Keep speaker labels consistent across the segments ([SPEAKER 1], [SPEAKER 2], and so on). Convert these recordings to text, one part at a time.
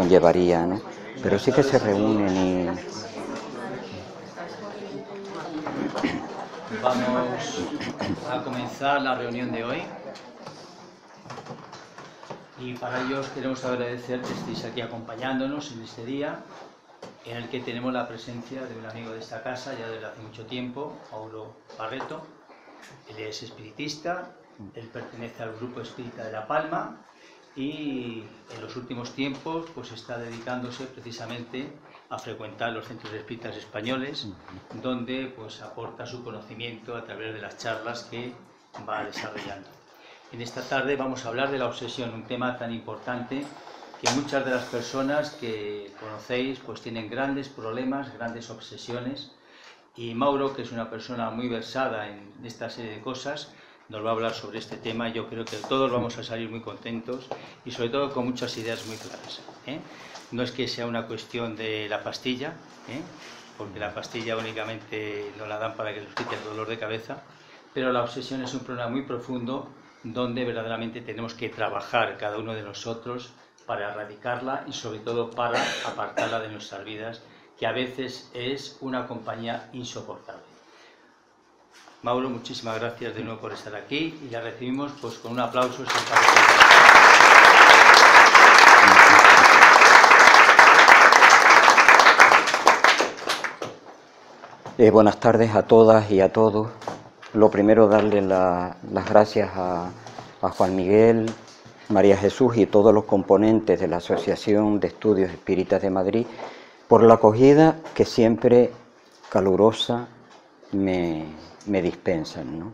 [SPEAKER 1] conllevaría, ¿no? Pero sí que se reúnen y...
[SPEAKER 2] Vamos a comenzar la reunión de hoy y para ello queremos agradecer que estéis aquí acompañándonos en este día en el que tenemos la presencia de un amigo de esta casa ya desde hace mucho tiempo, Mauro Barreto. Él es espiritista, él pertenece al grupo espírita de La Palma y en los últimos tiempos pues está dedicándose precisamente a frecuentar los centros espíritas españoles, donde pues aporta su conocimiento a través de las charlas que va desarrollando. En esta tarde vamos a hablar de la obsesión, un tema tan importante que muchas de las personas que conocéis pues tienen grandes problemas, grandes obsesiones, y Mauro, que es una persona muy versada en esta serie de cosas, nos va a hablar sobre este tema. Yo creo que todos vamos a salir muy contentos y sobre todo con muchas ideas muy claras, ¿eh? No es que sea una cuestión de la pastilla, porque la pastilla únicamente nos la dan para que nos quite el dolor de cabeza, pero la obsesión es un problema muy profundo donde verdaderamente tenemos que trabajar cada uno de nosotros para erradicarla y sobre todo para apartarla de nuestras vidas, que a veces es una compañía insoportable. Mauro, muchísimas gracias de nuevo por estar aquí y la recibimos pues con un aplauso.
[SPEAKER 1] Buenas tardes a todas y a todos. Lo primero, darle las gracias a Juan Miguel, María Jesús y todos los componentes de la Asociación de Estudios Espíritas de Madrid por la acogida que siempre calurosa me dispensan, ¿no?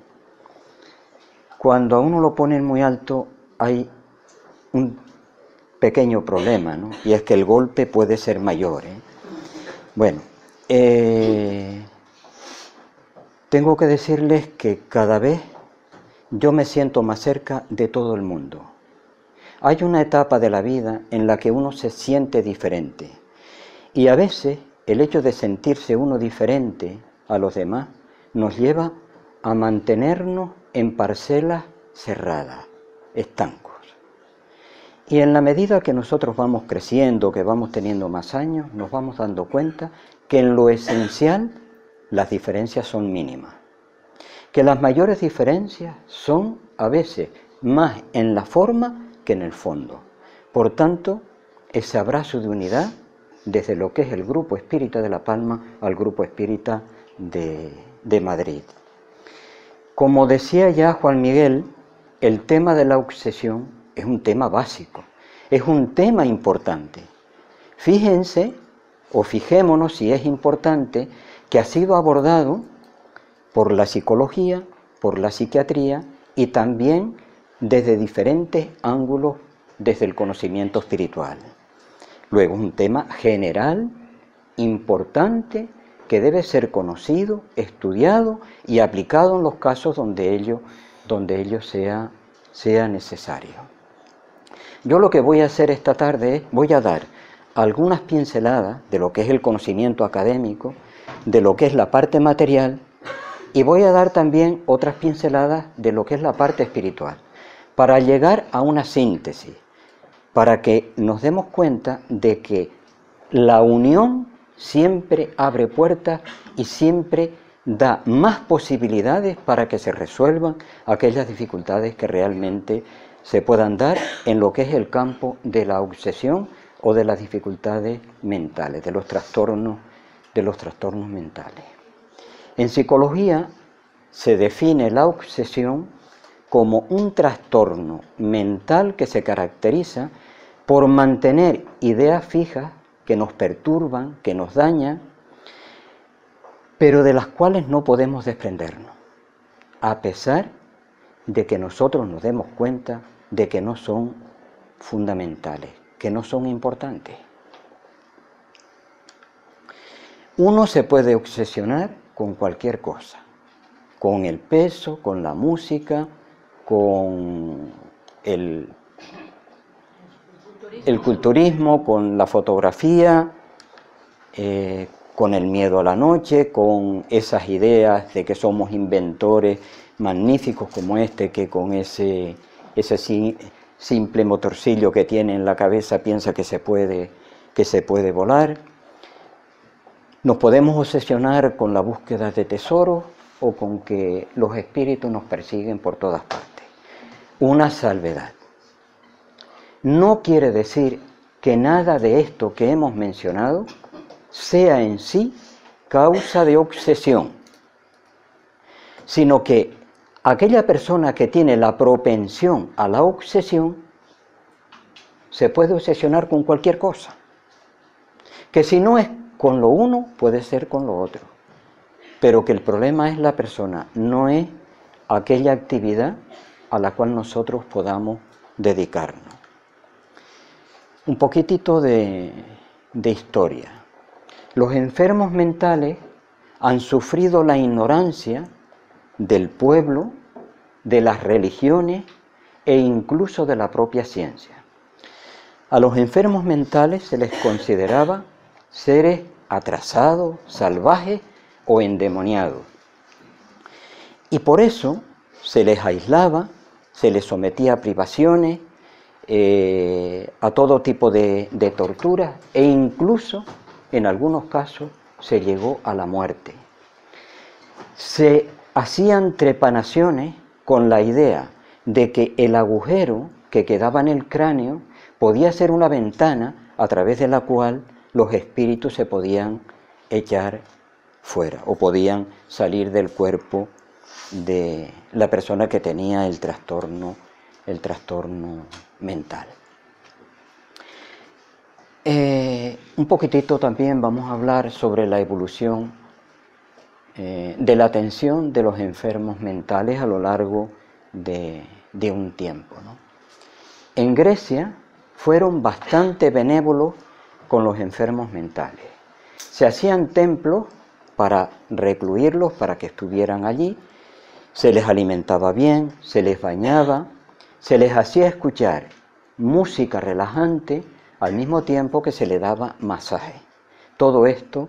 [SPEAKER 1] Cuando a uno lo ponen muy alto hay un pequeño problema, ¿no? Y es que el golpe puede ser mayor, ¿eh? Bueno, tengo que decirles que cada vez yo me siento más cerca de todo el mundo. Hay una etapa de la vida en la que uno se siente diferente y a veces el hecho de sentirse uno diferente a los demás nos lleva a mantenernos en parcelas cerradas, estancos. Y en la medida que nosotros vamos creciendo, que vamos teniendo más años, nos vamos dando cuenta que en lo esencial las diferencias son mínimas, que las mayores diferencias son a veces más en la forma que en el fondo. Por tanto, ese abrazo de unidad desde lo que es el Grupo Espírita de La Palma al Grupo Espírita de Madrid. Como decía ya Juan Miguel, el tema de la obsesión es un tema básico, es un tema importante. Fíjense, o fijémonos si es importante, que ha sido abordado por la psicología, por la psiquiatría y también desde diferentes ángulos desde el conocimiento espiritual. Luego, un tema general, importante, que debe ser conocido, estudiado y aplicado en los casos donde ello sea necesario. Yo lo que voy a hacer esta tarde es, voy a dar algunas pinceladas de lo que es el conocimiento académico, de lo que es la parte material, y voy a dar también otras pinceladas de lo que es la parte espiritual, para llegar a una síntesis, para que nos demos cuenta de que la unión siempre abre puertas y siempre da más posibilidades para que se resuelvan aquellas dificultades que realmente se puedan dar en lo que es el campo de la obsesión o de las dificultades mentales, de los trastornos mentales. En psicología se define la obsesión como un trastorno mental que se caracteriza por mantener ideas fijas que nos perturban, que nos dañan, pero de las cuales no podemos desprendernos, a pesar de que nosotros nos demos cuenta de que no son fundamentales, que no son importantes. Uno se puede obsesionar con cualquier cosa, con el peso, con la música, con el culturismo, con la fotografía, con el miedo a la noche, con esas ideas de que somos inventores magníficos como este, que con ese simple motorcillo que tiene en la cabeza piensa que se puede que se puede volar. Nos podemos obsesionar con la búsqueda de tesoros o con que los espíritus nos persiguen por todas partes. Una salvedad. No quiere decir que nada de esto que hemos mencionado sea en sí causa de obsesión, sino que aquella persona que tiene la propensión a la obsesión se puede obsesionar con cualquier cosa, que si no es con lo uno, puede ser con lo otro, pero que el problema es la persona, no es aquella actividad a la cual nosotros podamos dedicarnos. Un poquitito de historia. Los enfermos mentales han sufrido la ignorancia del pueblo, de las religiones e incluso de la propia ciencia. A los enfermos mentales se les consideraba seres atrasados, salvajes o endemoniados. Y por eso se les aislaba, se les sometía a privaciones, a todo tipo de torturas e incluso en algunos casos se llegó a la muerte. Se hacían trepanaciones con la idea de que el agujero que quedaba en el cráneo podía ser una ventana a través de la cual los espíritus se podían echar fuera o podían salir del cuerpo de la persona que tenía el trastorno mental. Un poquitito también vamos a hablar sobre la evolución de la atención de los enfermos mentales a lo largo de un tiempo, ¿no? En Grecia fueron bastante benévolos con los enfermos mentales. Se hacían templos para recluirlos, para que estuvieran allí, se les alimentaba bien, se les bañaba, se les hacía escuchar música relajante al mismo tiempo que se les daba masaje. Todo esto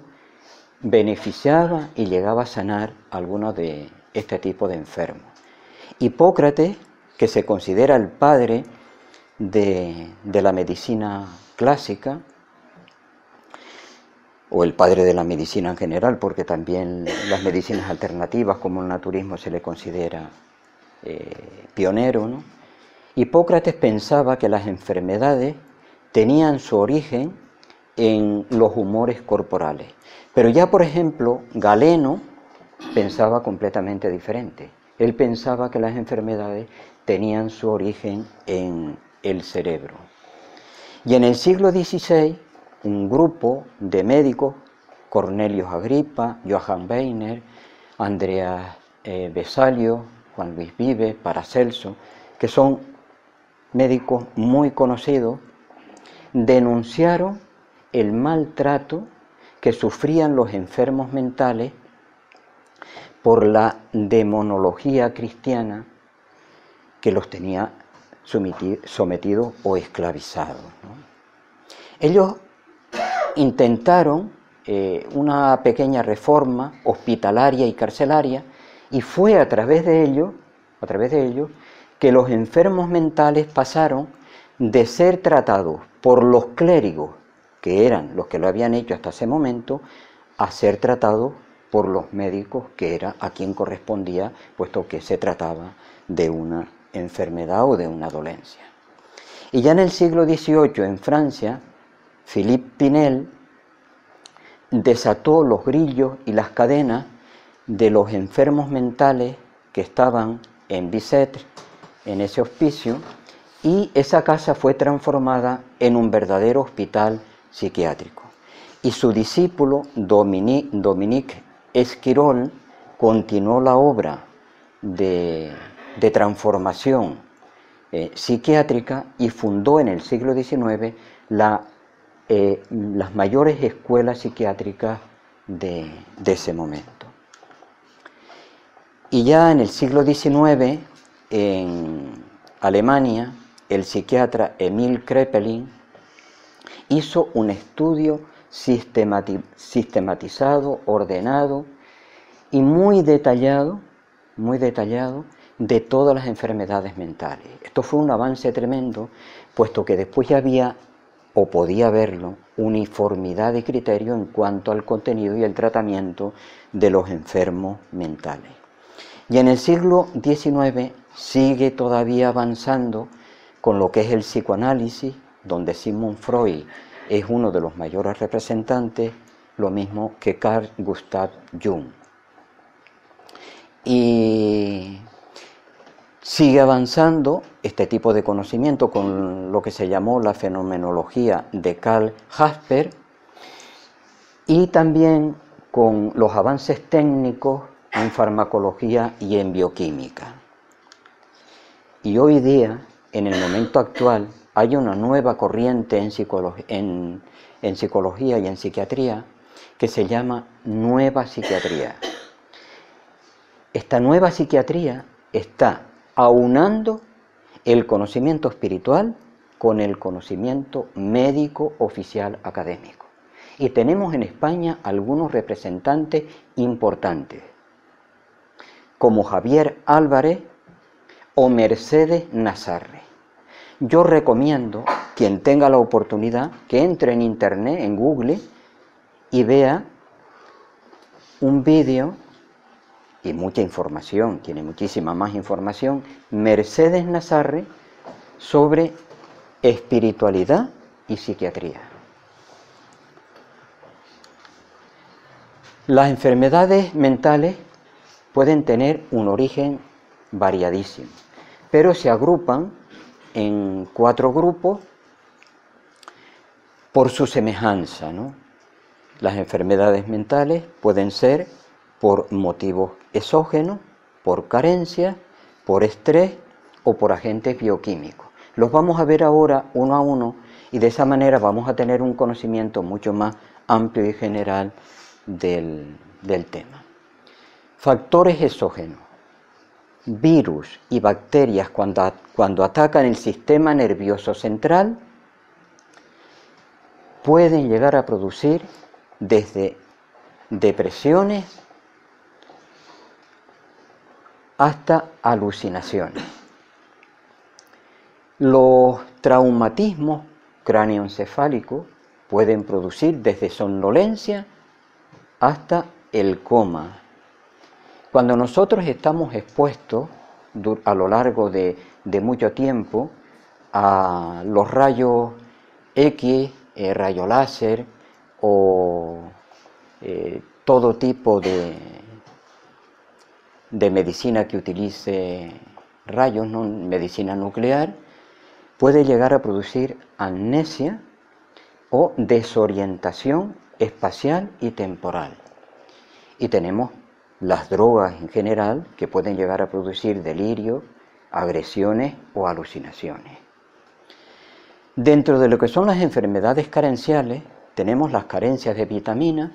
[SPEAKER 1] beneficiaba y llegaba a sanar a algunos de este tipo de enfermos. Hipócrates, que se considera el padre de la medicina clásica, o el padre de la medicina en general, porque también las medicinas alternativas como el naturismo se le considera pionero, ¿no? Hipócrates pensaba que las enfermedades tenían su origen en los humores corporales. Pero ya, por ejemplo, Galeno pensaba completamente diferente. Él pensaba que las enfermedades tenían su origen en el cerebro. Y en el siglo XVI, un grupo de médicos, Cornelius Agripa, Johann Weiner, Andreas Vesalio, Juan Luis Vives, Paracelso, que son médicos muy conocidos, denunciaron el maltrato que sufrían los enfermos mentales por la demonología cristiana que los tenía sometidos o esclavizados, ¿no? Ellos intentaron una pequeña reforma hospitalaria y carcelaria, y fue a través de ello que los enfermos mentales pasaron de ser tratados por los clérigos, que eran los que lo habían hecho hasta ese momento, a ser tratados por los médicos, que era a quien correspondía, puesto que se trataba de una enfermedad o de una dolencia. Y ya en el siglo XVIII, en Francia, Philippe Pinel desató los grillos y las cadenas de los enfermos mentales que estaban en Bicêtre, en ese hospicio, y esa casa fue transformada en un verdadero hospital psiquiátrico. Y su discípulo, Dominique Esquirol, continuó la obra de transformación psiquiátrica y fundó en el siglo XIX las mayores escuelas psiquiátricas de ese momento. Y ya en el siglo XIX, en Alemania, el psiquiatra Emil Kraepelin hizo un estudio sistematizado, ordenado y muy detallado de todas las enfermedades mentales. Esto fue un avance tremendo, puesto que después ya había o podía haberlo, uniformidad de criterio en cuanto al contenido y el tratamiento de los enfermos mentales. Y en el siglo XIX sigue todavía avanzando con lo que es el psicoanálisis, donde Sigmund Freud es uno de los mayores representantes, lo mismo que Carl Gustav Jung. Y sigue avanzando este tipo de conocimiento con lo que se llamó la fenomenología de Karl Jasper y también con los avances técnicos en farmacología y en bioquímica. Y hoy día, en el momento actual, hay una nueva corriente en psicología y en psiquiatría que se llama nueva psiquiatría. Esta nueva psiquiatría está aunando el conocimiento espiritual con el conocimiento médico oficial académico. Y tenemos en España algunos representantes importantes, como Javier Álvarez o Mercedes Nazarre. Yo recomiendo, quien tenga la oportunidad, que entre en internet, en Google, y vea un vídeo y mucha información, tiene muchísima más información, Mercedes Nazarre, sobre espiritualidad y psiquiatría. Las enfermedades mentales pueden tener un origen variadísimo, pero se agrupan en 4 grupos por su semejanza, ¿no? Las enfermedades mentales pueden ser por motivos exógenos, por carencia, por estrés o por agentes bioquímicos. Los vamos a ver ahora uno a uno y de esa manera vamos a tener un conocimiento mucho más amplio y general del tema. Factores exógenos. Virus y bacterias cuando atacan el sistema nervioso central pueden llegar a producir desde depresiones hasta alucinaciones. Los traumatismos cráneoencefálicos pueden producir desde somnolencia hasta el coma. Cuando nosotros estamos expuestos a lo largo de mucho tiempo a los rayos X, rayo láser o todo tipo de medicina que utilice rayos, ¿no? Medicina nuclear, puede llegar a producir amnesia o desorientación espacial y temporal. Y tenemos las drogas en general que pueden llegar a producir delirio, agresiones o alucinaciones. Dentro de lo que son las enfermedades carenciales, tenemos las carencias de vitamina,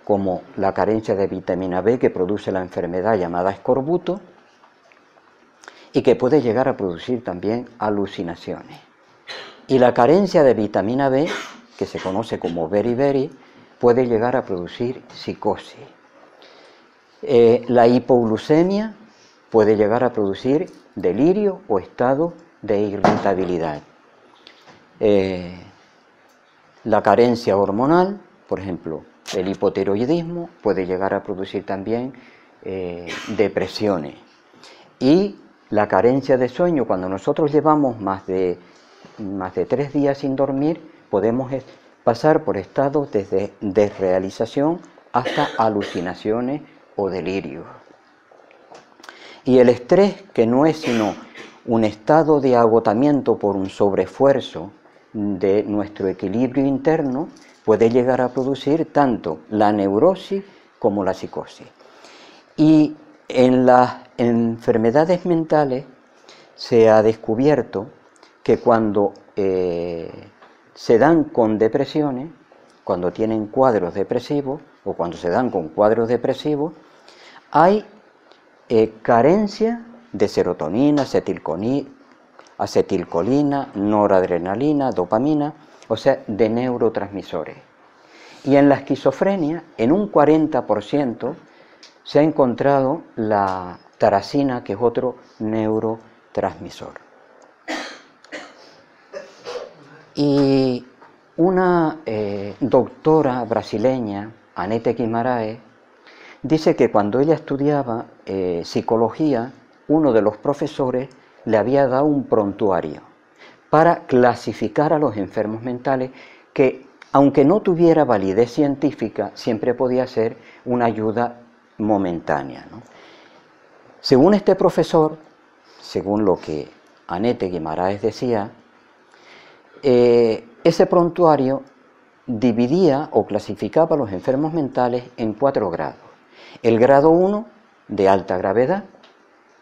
[SPEAKER 1] como la carencia de vitamina B que produce la enfermedad llamada escorbuto y que puede llegar a producir también alucinaciones. Y la carencia de vitamina B, que se conoce como beriberi, puede llegar a producir psicosis. La hipoglucemia puede llegar a producir delirio o estado de irritabilidad. La carencia hormonal, por ejemplo, el hipotiroidismo puede llegar a producir también depresiones. Y la carencia de sueño, cuando nosotros llevamos más de 3 días sin dormir, podemos pasar por estados desde desrealización hasta alucinaciones o delirios. Y el estrés, que no es sino un estado de agotamiento por un sobreesfuerzo de nuestro equilibrio interno, puede llegar a producir tanto la neurosis como la psicosis. Y en las enfermedades mentales se ha descubierto que cuando se dan con depresiones, cuando tienen cuadros depresivos o cuando se dan con cuadros depresivos, hay carencia de serotonina, acetilcolina, noradrenalina, dopamina, o sea, de neurotransmisores. Y en la esquizofrenia, en un 40%, se ha encontrado la taracina, que es otro neurotransmisor. Y Una doctora brasileña, Anete Guimarães, dice que cuando ella estudiaba psicología, uno de los profesores le había dado un prontuario para clasificar a los enfermos mentales que, aunque no tuviera validez científica, siempre podía ser una ayuda momentánea, ¿no? Según este profesor, según lo que Anete Guimarães decía, ese prontuario dividía o clasificaba a los enfermos mentales en 4 grados. El grado 1, de alta gravedad,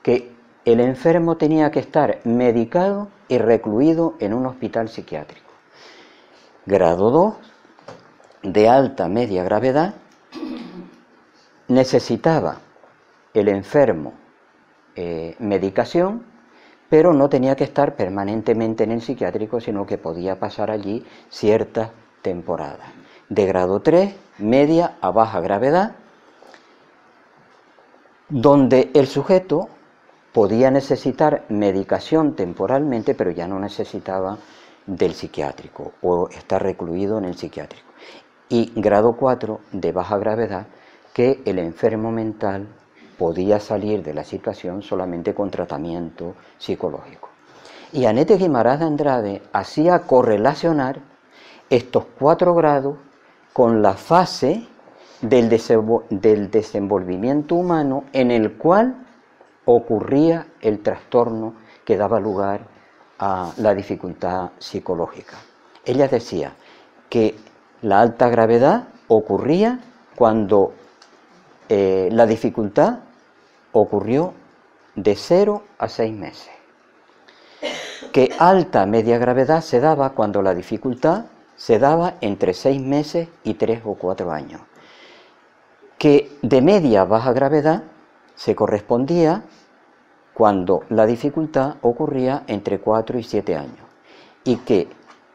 [SPEAKER 1] que el enfermo tenía que estar medicado y recluido en un hospital psiquiátrico. Grado 2, de alta media gravedad, necesitaba el enfermo medicación, pero no tenía que estar permanentemente en el psiquiátrico, sino que podía pasar allí ciertas temporadas. De grado 3, media a baja gravedad, donde el sujeto podía necesitar medicación temporalmente, pero ya no necesitaba del psiquiátrico o estar recluido en el psiquiátrico. Y grado 4, de baja gravedad, que el enfermo mental podía salir de la situación solamente con tratamiento psicológico. Y Anete Guimarães de Andrade hacía correlacionar estos 4 grados con la fase del desenvolvimiento humano en el cual ocurría el trastorno que daba lugar a la dificultad psicológica. Ella decía que la alta gravedad ocurría cuando la dificultad ocurrió de 0 a 6 meses. Que alta media gravedad se daba cuando la dificultad se daba entre 6 meses y 3 o 4 años. Que de media a baja gravedad se correspondía cuando la dificultad ocurría entre 4 y 7 años. Y que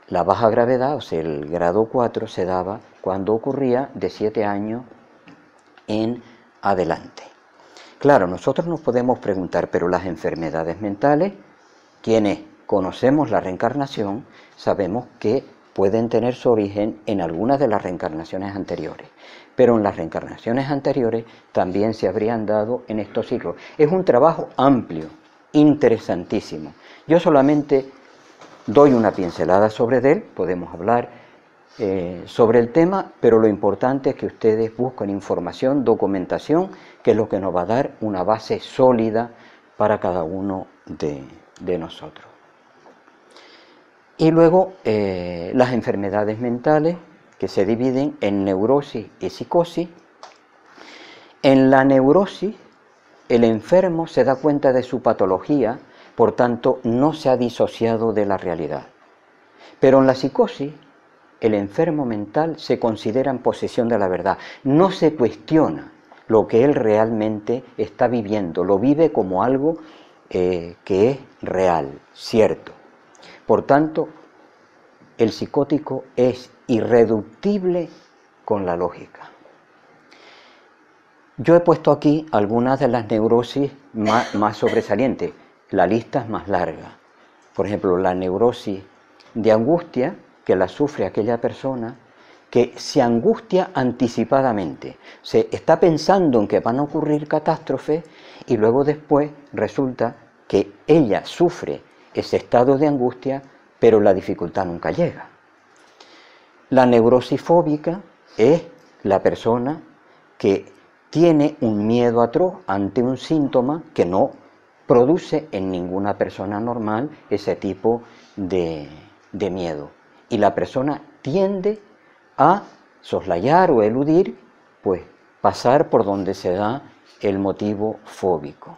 [SPEAKER 1] la baja gravedad, o sea, el grado 4, se daba cuando ocurría de 7 años en adelante. Claro, nosotros nos podemos preguntar, pero las enfermedades mentales, quienes conocemos la reencarnación, sabemos que pueden tener su origen en algunas de las reencarnaciones anteriores, pero en las reencarnaciones anteriores también se habrían dado en estos ciclos. Es un trabajo amplio, interesantísimo. Yo solamente doy una pincelada sobre él, podemos hablar sobre el tema, pero lo importante es que ustedes busquen información, documentación, que es lo que nos va a dar una base sólida para cada uno de nosotros. Y luego las enfermedades mentales, que se dividen en neurosis y psicosis. En la neurosis, el enfermo se da cuenta de su patología, por tanto no se ha disociado de la realidad. Pero en la psicosis, el enfermo mental se considera en posesión de la verdad, no se cuestiona lo que él realmente está viviendo, lo vive como algo que es real, cierto. Por tanto, el psicótico es irreductible con la lógica. Yo he puesto aquí algunas de las neurosis más sobresalientes, la lista es más larga. Por ejemplo, la neurosis de angustia, que la sufre aquella persona que se angustia anticipadamente, se está pensando en que van a ocurrir catástrofes y luego después resulta que ella sufre ese estado de angustia, pero la dificultad nunca llega. La neurosis fóbica es la persona que tiene un miedo atroz ante un síntoma que no produce en ninguna persona normal ese tipo de miedo. Y la persona tiende a soslayar o eludir, pues pasar por donde se da el motivo fóbico.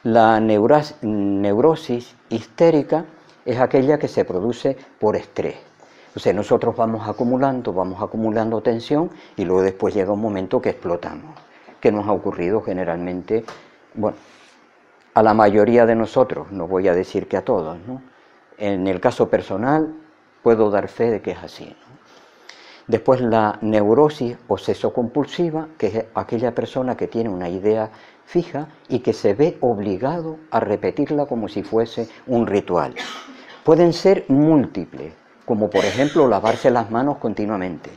[SPEAKER 1] La neurosis histérica es aquella que se produce por estrés. O sea, nosotros vamos acumulando tensión y luego después llega un momento que explotamos, que nos ha ocurrido generalmente, bueno, a la mayoría de nosotros, no voy a decir que a todos, ¿no? En el caso personal puedo dar fe de que es así, ¿no? Después la neurosis obseso-compulsiva, que es aquella persona que tiene una idea fija y que se ve obligado a repetirla como si fuese un ritual. Pueden ser múltiples, como por ejemplo lavarse las manos continuamente.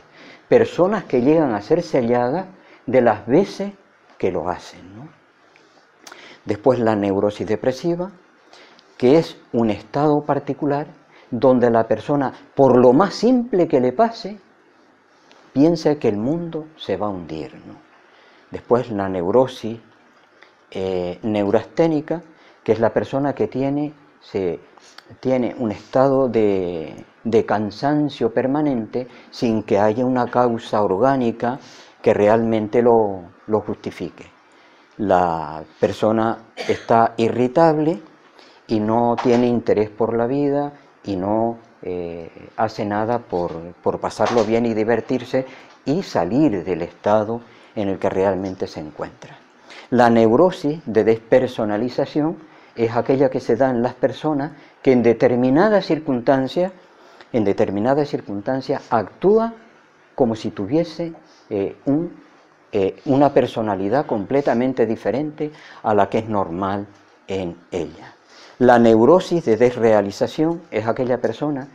[SPEAKER 1] Personas que llegan a ser selladas de las veces que lo hacen, ¿no? Después la neurosis depresiva, que es un estado particular donde la persona, por lo más simple que le pase, piensa que el mundo se va a hundir, ¿no? Después la neurosis neurasténica, que es la persona que tiene un estado de cansancio permanente sin que haya una causa orgánica que realmente lo justifique. La persona está irritable y no tiene interés por la vida y no hace nada por pasarlo bien y divertirse y salir del estado en el que realmente se encuentra. La neurosis de despersonalización es aquella que se da en las personas que en determinadas circunstancias actúa como si tuviese una personalidad completamente diferente a la que es normal en ella. La neurosis de desrealización es aquella persona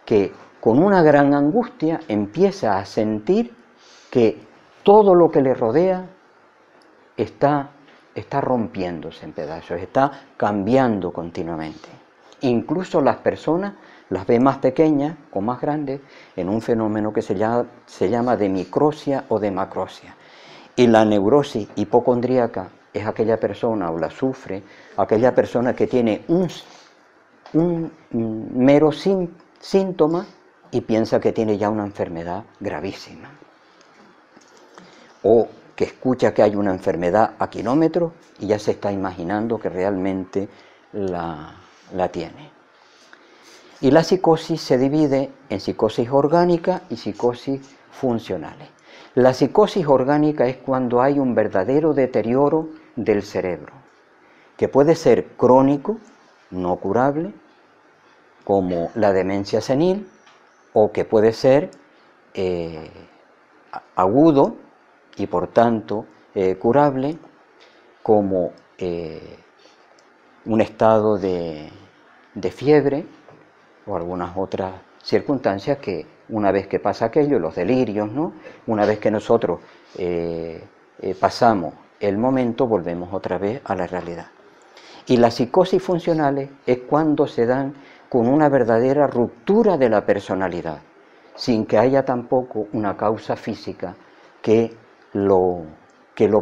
[SPEAKER 1] que con una gran angustia empieza a sentir que todo lo que le rodea está rompiéndose en pedazos, está cambiando continuamente. Incluso las personas las ve más pequeñas o más grandes en un fenómeno que se llama de microsia o de macrosia. Y la neurosis hipocondríaca es aquella persona, o la sufre, aquella persona que tiene un mero síntoma y piensa que tiene ya una enfermedad gravísima. O que escucha que hay una enfermedad a kilómetros y ya se está imaginando que realmente la tiene. Y la psicosis se divide en psicosis orgánica y psicosis funcionales. La psicosis orgánica es cuando hay un verdadero deterioro del cerebro, que puede ser crónico, no curable, como la demencia senil, o que puede ser agudo y por tanto curable, como un estado de fiebre o algunas otras circunstancias que una vez que pasa aquello, los delirios, ¿no? Una vez que nosotros pasamos el momento, volvemos otra vez a la realidad. Y las psicosis funcionales es cuando se dan con una verdadera ruptura de la personalidad, sin que haya tampoco una causa física que lo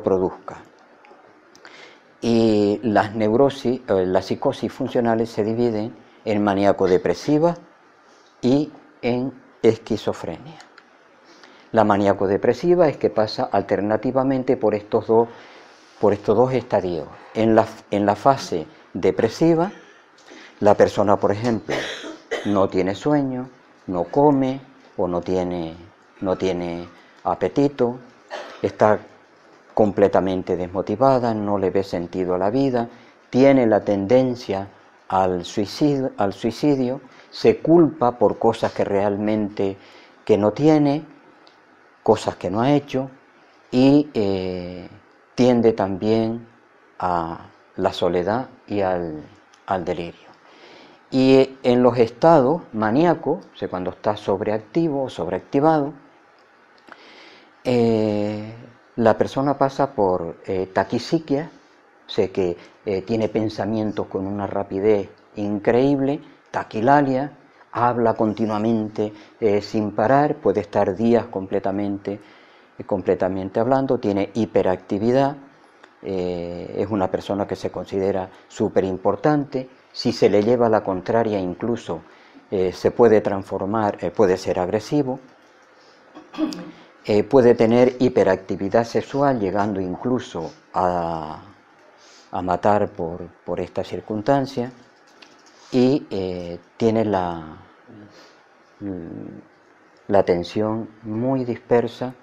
[SPEAKER 1] produzca. Y las psicosis funcionales se dividen en maníaco-depresiva y en esquizofrenia. La maníaco-depresiva es que pasa alternativamente por estos dos estadios. En la fase depresiva, la persona, por ejemplo, no tiene sueño, no come o no tiene apetito, está completamente desmotivada, no le ve sentido a la vida, tiene la tendencia al suicidio, se culpa por cosas que realmente no tiene, cosas que no ha hecho, y tiende también a la soledad y al delirio. Y en los estados maníacos, o sea, cuando está sobreactivo o sobreactivado, la persona pasa por taquipsiquia, o sea que tiene pensamientos con una rapidez increíble, taquilalia, habla continuamente sin parar, puede estar días completamente hablando, tiene hiperactividad, es una persona que se considera súper importante, si se le lleva la contraria incluso se puede transformar, puede ser agresivo, puede tener hiperactividad sexual llegando incluso a matar por esta circunstancia, y tiene la atención muy dispersa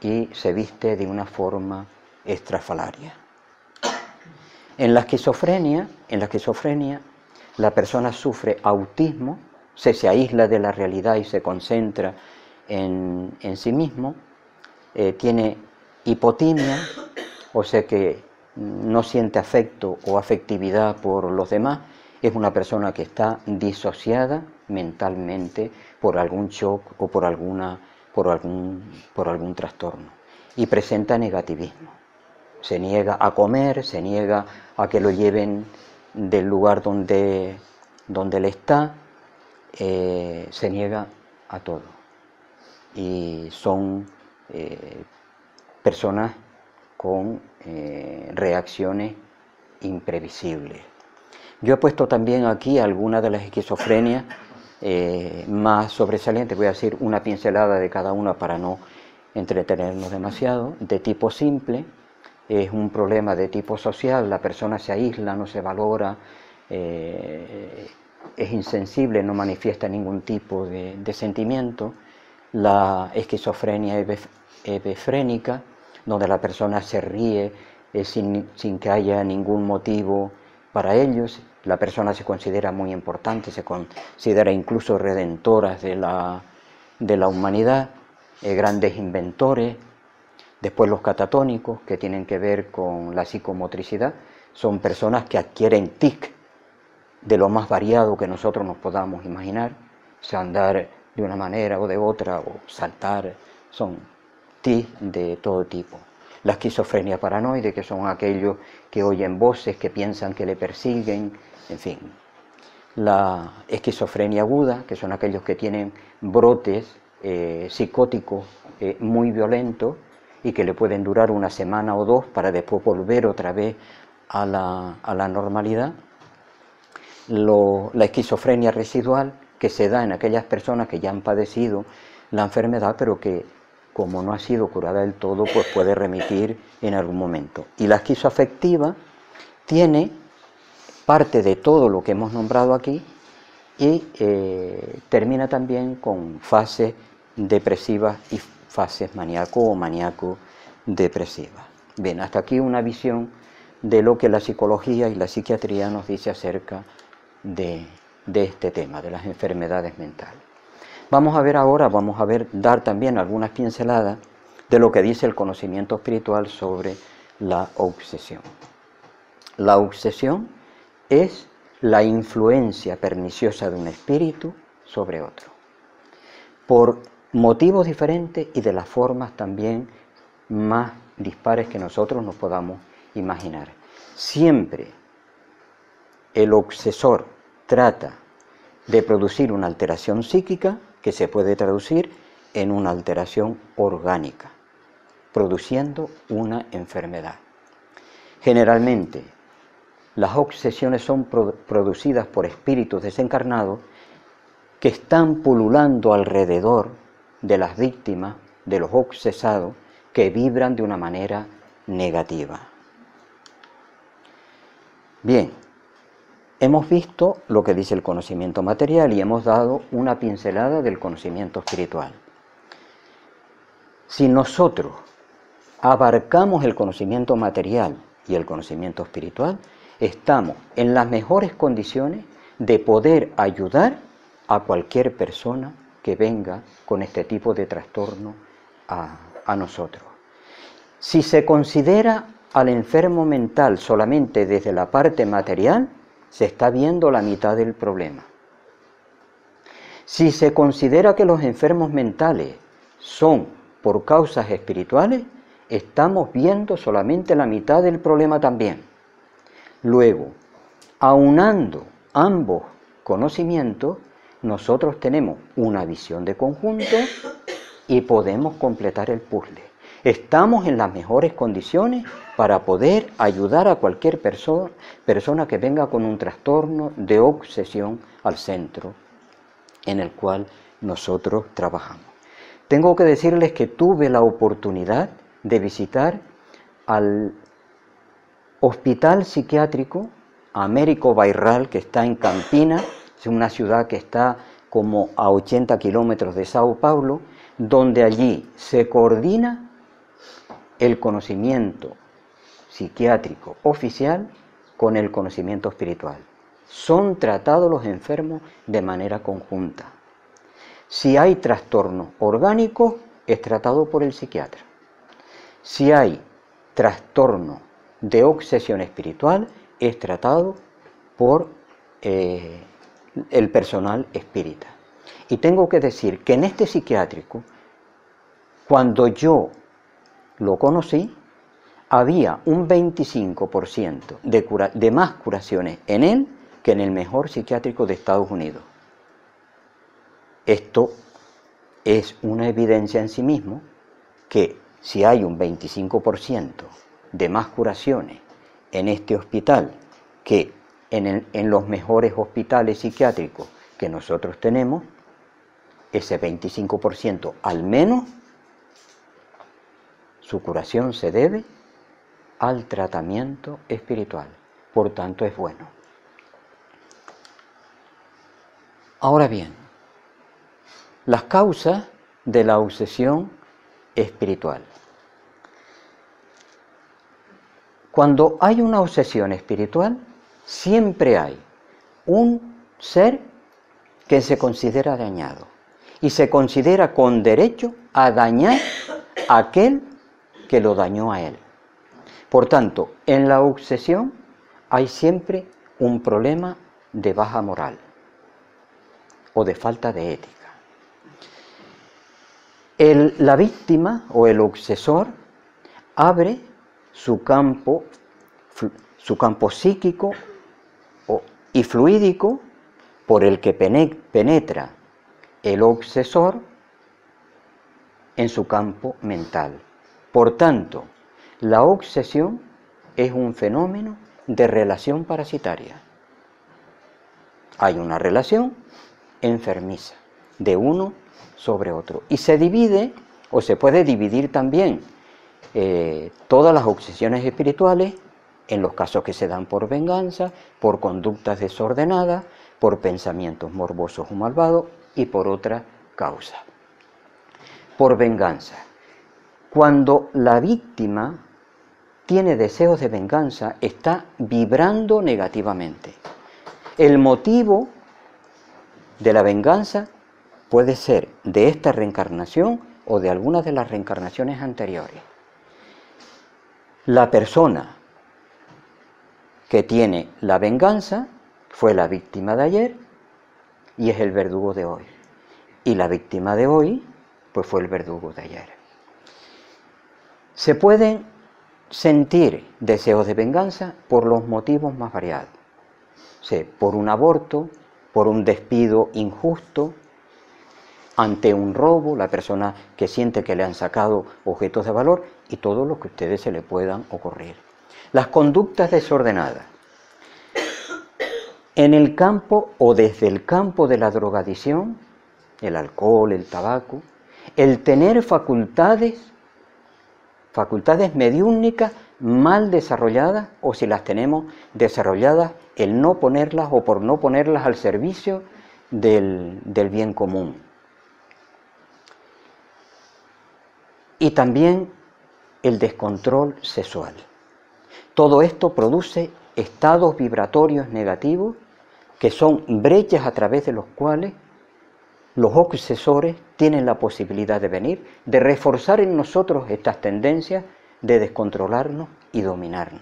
[SPEAKER 1] y se viste de una forma estrafalaria. En la esquizofrenia la persona sufre autismo, se aísla de la realidad y se concentra en sí mismo, tiene hipotimia, o sea que no siente afecto o afectividad por los demás, es una persona que está disociada mentalmente por algún shock o por algún trastorno, y presenta negativismo. Se niega a comer, se niega a que lo lleven del lugar donde él está, se niega a todo. Y son personas con reacciones imprevisibles. Yo he puesto también aquí algunas de las esquizofrenias más sobresalientes. Voy a decir una pincelada de cada una para no entretenernos demasiado. De tipo simple, es un problema de tipo social, la persona se aísla, no se valora, es insensible, no manifiesta ningún tipo de sentimiento. La esquizofrenia hebefrénica, donde la persona se ríe sin que haya ningún motivo para ellos. La persona se considera muy importante, se considera incluso redentoras de la humanidad, grandes inventores. Después los catatónicos, que tienen que ver con la psicomotricidad, son personas que adquieren tic de lo más variado que nosotros nos podamos imaginar, o sea, andar de una manera o de otra, o saltar, son tic de todo tipo. La esquizofrenia paranoide, que son aquellos que oyen voces, que piensan que le persiguen, en fin. La esquizofrenia aguda, que son aquellos que tienen brotes psicóticos muy violentos, y que le pueden durar una semana o dos para después volver otra vez a la normalidad. La esquizofrenia residual, que se da en aquellas personas que ya han padecido la enfermedad, pero que como no ha sido curada del todo, pues puede remitir en algún momento. Y la esquizoafectiva tiene parte de todo lo que hemos nombrado aquí y termina también con fases depresivas y fases maníaco o maníaco-depresivas. Bien, hasta aquí una visión de lo que la psicología y la psiquiatría nos dice acerca de este tema, de las enfermedades mentales. Vamos a dar también algunas pinceladas de lo que dice el conocimiento espiritual sobre la obsesión. La obsesión es la influencia perniciosa de un espíritu sobre otro, por motivos diferentes y de las formas también más dispares que nosotros nos podamos imaginar. Siempre el obsesor trata de producir una alteración psíquica que se puede traducir en una alteración orgánica, produciendo una enfermedad. Generalmente, las obsesiones son producidas por espíritus desencarnados que están pululando alrededor de las víctimas, de los obsesados, que vibran de una manera negativa. Bien, hemos visto lo que dice el conocimiento material y hemos dado una pincelada del conocimiento espiritual. Si nosotros abarcamos el conocimiento material y el conocimiento espiritual, estamos en las mejores condiciones de poder ayudar a cualquier persona que venga con este tipo de trastorno a nosotros. Si se considera al enfermo mental solamente desde la parte material, se está viendo la mitad del problema. Si se considera que los enfermos mentales son por causas espirituales, estamos viendo solamente la mitad del problema también. Luego, aunando ambos conocimientos, nosotros tenemos una visión de conjunto y podemos completar el puzzle. Estamos en las mejores condiciones para poder ayudar a cualquier persona que venga con un trastorno de obsesión al centro en el cual nosotros trabajamos. Tengo que decirles que tuve la oportunidad de visitar al hospital psiquiátrico Américo Bairral, que está en Campinas, es una ciudad que está como a 80 kilómetros de Sao Paulo, donde allí se coordina el conocimiento psiquiátrico oficial con el conocimiento espiritual. Son tratados los enfermos de manera conjunta. Si hay trastorno orgánico, es tratado por el psiquiatra. Si hay trastorno de obsesión espiritual, es tratado por el personal espírita. Y tengo que decir que en este psiquiátrico, cuando yo lo conocí, había un 25% de más curaciones en él que en el mejor psiquiátrico de Estados Unidos. Esto es una evidencia en sí mismo que si hay un 25% de más curaciones en este hospital que en los mejores hospitales psiquiátricos que nosotros tenemos, ese 25% al menos, su curación se debe al tratamiento espiritual. Por tanto, es bueno. Ahora bien, las causas de la obsesión espiritual. Cuando hay una obsesión espiritual, siempre hay un ser que se considera dañado y se considera con derecho a dañar a aquel que lo dañó a él. Por tanto, en la obsesión hay siempre un problema de baja moral o de falta de ética. La víctima o el obsesor abre su campo psíquico y fluídico por el que penetra el obsesor en su campo mental. Por tanto, la obsesión es un fenómeno de relación parasitaria. Hay una relación enfermiza de uno sobre otro y se divide, o se puede dividir también, todas las obsesiones espirituales en los casos que se dan por venganza, por conductas desordenadas, por pensamientos morbosos o malvados y por otra causa. Por venganza. Cuando la víctima tiene deseos de venganza, está vibrando negativamente. El motivo de la venganza puede ser de esta reencarnación o de algunas de las reencarnaciones anteriores. La persona que tiene la venganza fue la víctima de ayer y es el verdugo de hoy. Y la víctima de hoy, pues fue el verdugo de ayer. Se pueden sentir deseos de venganza por los motivos más variados. Por un aborto, por un despido injusto, ante un robo, la persona que siente que le han sacado objetos de valor y todo lo que a ustedes se le puedan ocurrir. Las conductas desordenadas. En el campo o desde el campo de la drogadicción, el alcohol, el tabaco, el tener facultades mediúmnicas mal desarrolladas, o si las tenemos desarrolladas, el no ponerlas o por no ponerlas al servicio del bien común. Y también el descontrol sexual. Todo esto produce estados vibratorios negativos que son brechas a través de los cuales los obsesores tienen la posibilidad de venir, de reforzar en nosotros estas tendencias de descontrolarnos y dominarnos.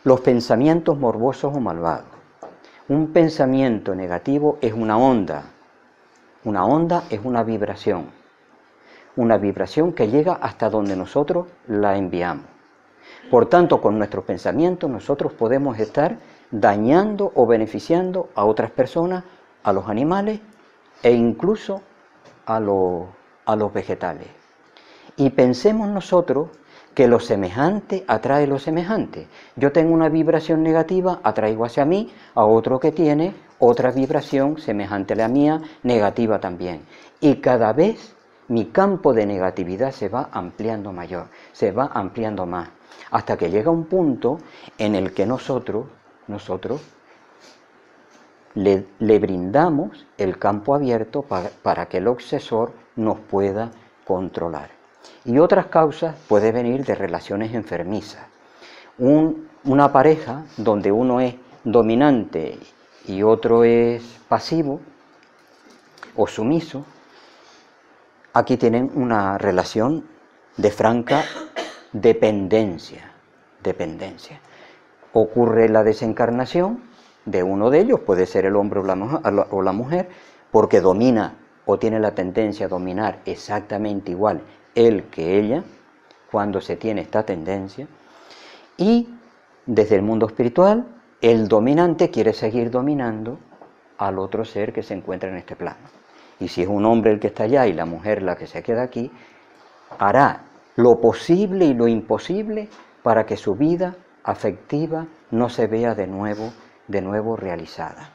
[SPEAKER 1] Los pensamientos morbosos o malvados. Un pensamiento negativo es una onda. Una onda es una vibración que llega hasta donde nosotros la enviamos. Por tanto, con nuestros pensamientos nosotros podemos estar dañando o beneficiando a otras personas, a los animales e incluso a los vegetales. Y pensemos nosotros que lo semejante atrae lo semejante. Yo tengo una vibración negativa, atraigo hacia mí a otro que tiene otra vibración semejante a la mía, negativa también. Y cada vez mi campo de negatividad se va ampliando mayor, se va ampliando más, hasta que llega un punto en el que nosotros le brindamos el campo abierto para que el obsesor nos pueda controlar. Y otras causas pueden venir de relaciones enfermizas. Una pareja donde uno es dominante y otro es pasivo o sumiso, aquí tienen una relación de franca dependencia. Ocurre la desencarnación de uno de ellos, puede ser el hombre o la mujer, porque domina o tiene la tendencia a dominar exactamente igual él que ella, cuando se tiene esta tendencia, y desde el mundo espiritual, el dominante quiere seguir dominando al otro ser que se encuentra en este plano. Y si es un hombre el que está allá y la mujer la que se queda aquí, hará lo posible y lo imposible para que su vida afectiva no se vea de nuevo realizada.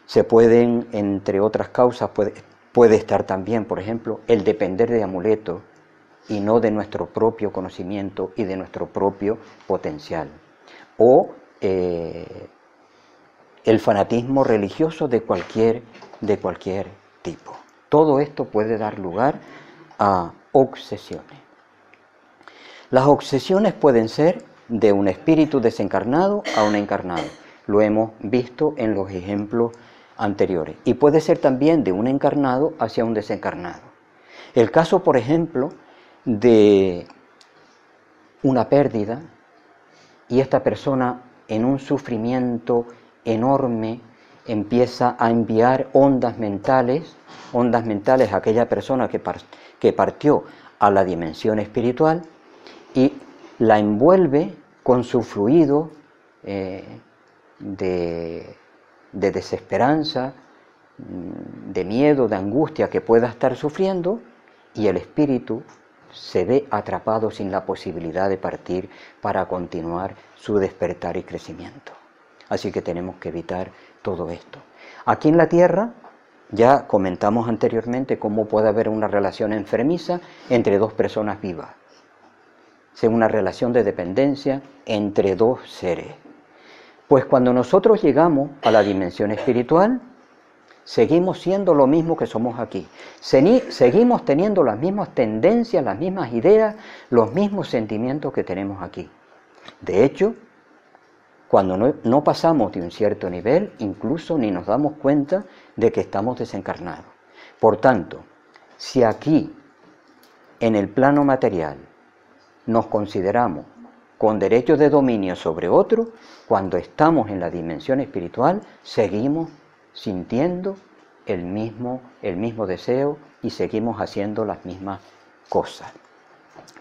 [SPEAKER 1] Se pueden, entre otras causas, puede estar también, por ejemplo, el depender de amuletos y no de nuestro propio conocimiento y de nuestro propio potencial. O el fanatismo religioso de cualquier tipo. Todo esto puede dar lugar a obsesiones. Las obsesiones pueden ser de un espíritu desencarnado a un encarnado. Lo hemos visto en los ejemplos anteriores. Y puede ser también de un encarnado hacia un desencarnado. El caso, por ejemplo, de una pérdida y esta persona en un sufrimiento enorme empieza a enviar ondas mentales a aquella persona que partió a la dimensión espiritual y la envuelve con su fluido de desesperanza, de miedo, de angustia que pueda estar sufriendo, y el espíritu se ve atrapado sin la posibilidad de partir para continuar su despertar y crecimiento. Así que tenemos que evitar todo esto. Aquí en la Tierra ya comentamos anteriormente cómo puede haber una relación enfermiza entre dos personas vivas. Es una relación de dependencia entre dos seres. Pues cuando nosotros llegamos a la dimensión espiritual, seguimos siendo lo mismo que somos aquí. Seguimos teniendo las mismas tendencias, las mismas ideas, los mismos sentimientos que tenemos aquí. De hecho, cuando no pasamos de un cierto nivel, incluso ni nos damos cuenta de que estamos desencarnados. Por tanto, si aquí, en el plano material, nos consideramos con derecho de dominio sobre otro, cuando estamos en la dimensión espiritual, seguimos sintiendo el mismo deseo y seguimos haciendo las mismas cosas.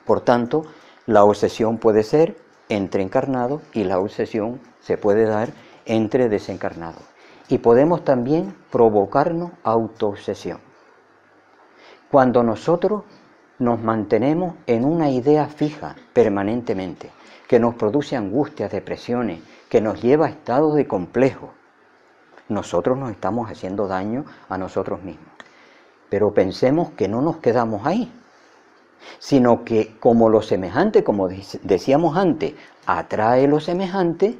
[SPEAKER 1] Por tanto, la obsesión puede ser entre encarnados y la obsesión se puede dar entre desencarnados. Y podemos también provocarnos autoobsesión. Cuando nosotros nos mantenemos en una idea fija permanentemente, que nos produce angustias, depresiones, que nos lleva a estados de complejo, nosotros nos estamos haciendo daño a nosotros mismos. Pero pensemos que no nos quedamos ahí, sino que como lo semejante, como decíamos antes, atrae lo semejante,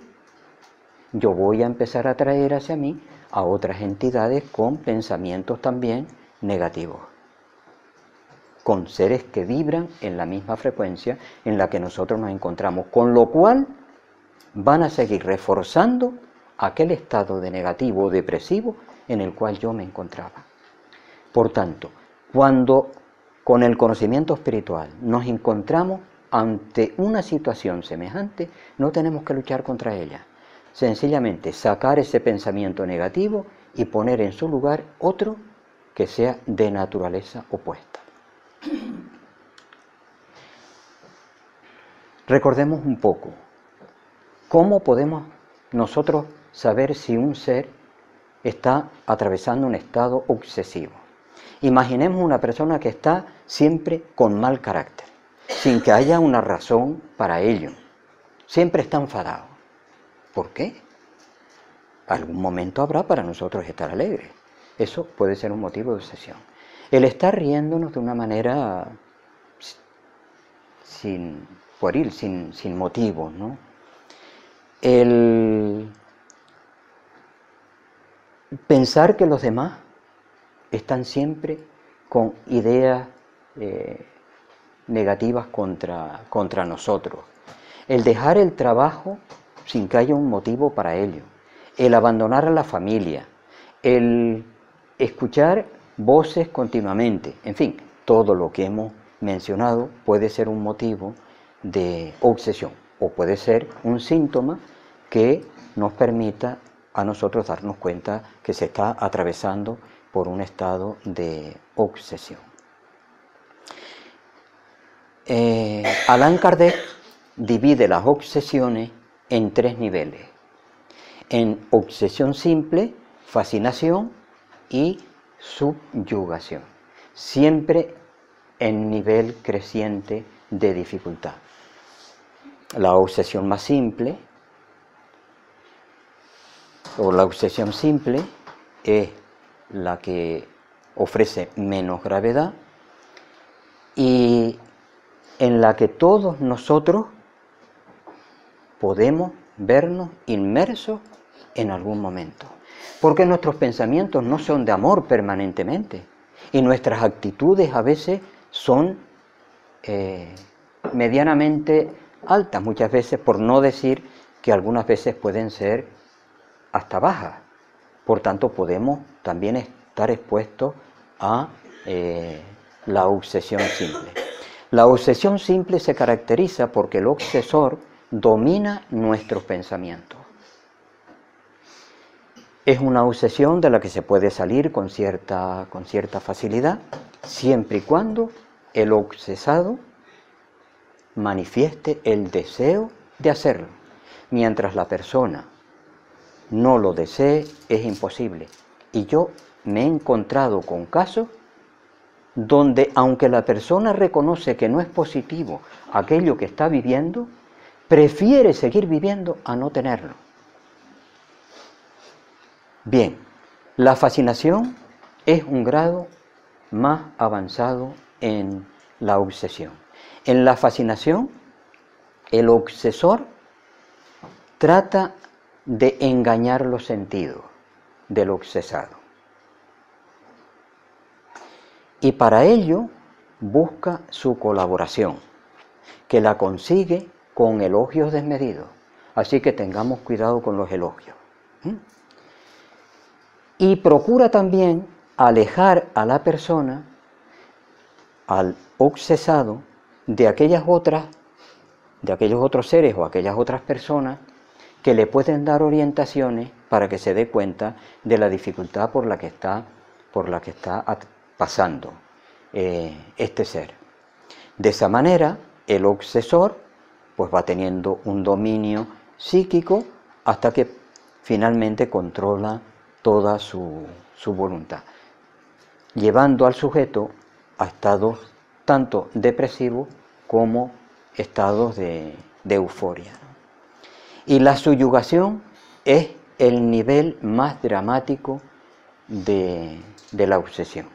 [SPEAKER 1] yo voy a empezar a atraer hacia mí a otras entidades con pensamientos también negativos, con seres que vibran en la misma frecuencia en la que nosotros nos encontramos, con lo cual van a seguir reforzando aquel estado de negativo o depresivo en el cual yo me encontraba. Por tanto, cuando con el conocimiento espiritual nos encontramos ante una situación semejante, no tenemos que luchar contra ella. Sencillamente sacar ese pensamiento negativo y poner en su lugar otro que sea de naturaleza opuesta. Recordemos un poco, ¿cómo podemos nosotros saber si un ser está atravesando un estado obsesivo? Imaginemos una persona que está siempre con mal carácter, sin que haya una razón para ello. Siempre está enfadado. ¿Por qué? Algún momento habrá para nosotros estar alegres. Eso puede ser un motivo de obsesión. El estar riéndonos de una manera pueril, sin motivos, ¿no? El pensar que los demás están siempre con ideas negativas contra nosotros. El dejar el trabajo sin que haya un motivo para ello. El abandonar a la familia. El escuchar voces continuamente. En fin, todo lo que hemos mencionado puede ser un motivo de obsesión o puede ser un síntoma que nos permita a nosotros darnos cuenta que se está atravesando por un estado de obsesión. Allan Kardec divide las obsesiones en 3 niveles: en obsesión simple, fascinación y subyugación, siempre en nivel creciente de dificultad. La obsesión más simple, o la obsesión simple, es la que ofrece menos gravedad y en la que todos nosotros podemos vernos inmersos en algún momento, porque nuestros pensamientos no son de amor permanentemente y nuestras actitudes a veces son medianamente altas, muchas veces, por no decir que algunas veces pueden ser hasta bajas. Por tanto, podemos también estar expuestos a la obsesión simple. La obsesión simple se caracteriza porque el obsesor domina nuestros pensamientos. Es una obsesión de la que se puede salir con cierta facilidad, siempre y cuando el obsesado manifieste el deseo de hacerlo. Mientras la persona no lo desee, es imposible. Y yo me he encontrado con casos donde, aunque la persona reconoce que no es positivo aquello que está viviendo, prefiere seguir viviendo a no tenerlo. Bien, la fascinación es un grado más avanzado en la obsesión. En la fascinación, el obsesor trata de engañar los sentidos del obsesado. Y para ello busca su colaboración, que la consigue con elogios desmedidos. Así que tengamos cuidado con los elogios. Y procura también alejar a la persona, al obsesado, de aquellos otros seres o aquellas otras personas que le pueden dar orientaciones para que se dé cuenta de la dificultad por la que está pasando este ser. De esa manera, el obsesor pues va teniendo un dominio psíquico hasta que finalmente controla toda su voluntad, llevando al sujeto a estados tanto depresivos como estados de euforia. Y la subyugación es el nivel más dramático de la obsesión.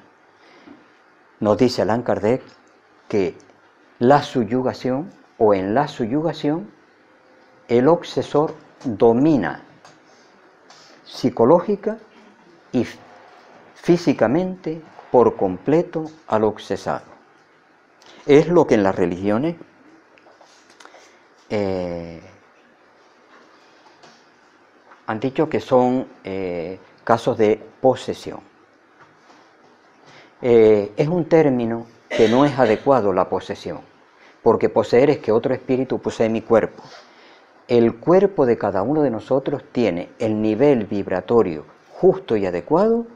[SPEAKER 1] Nos dice Allan Kardec que la subyugación, o en la subyugación, el obsesor domina psicológica y físicamente por completo al obsesado. Es lo que en las religiones han dicho que son casos de posesión. Es un término que no es adecuado, la posesión, porque poseer es que otro espíritu posee mi cuerpo. El cuerpo de cada uno de nosotros tiene el nivel vibratorio justo y adecuado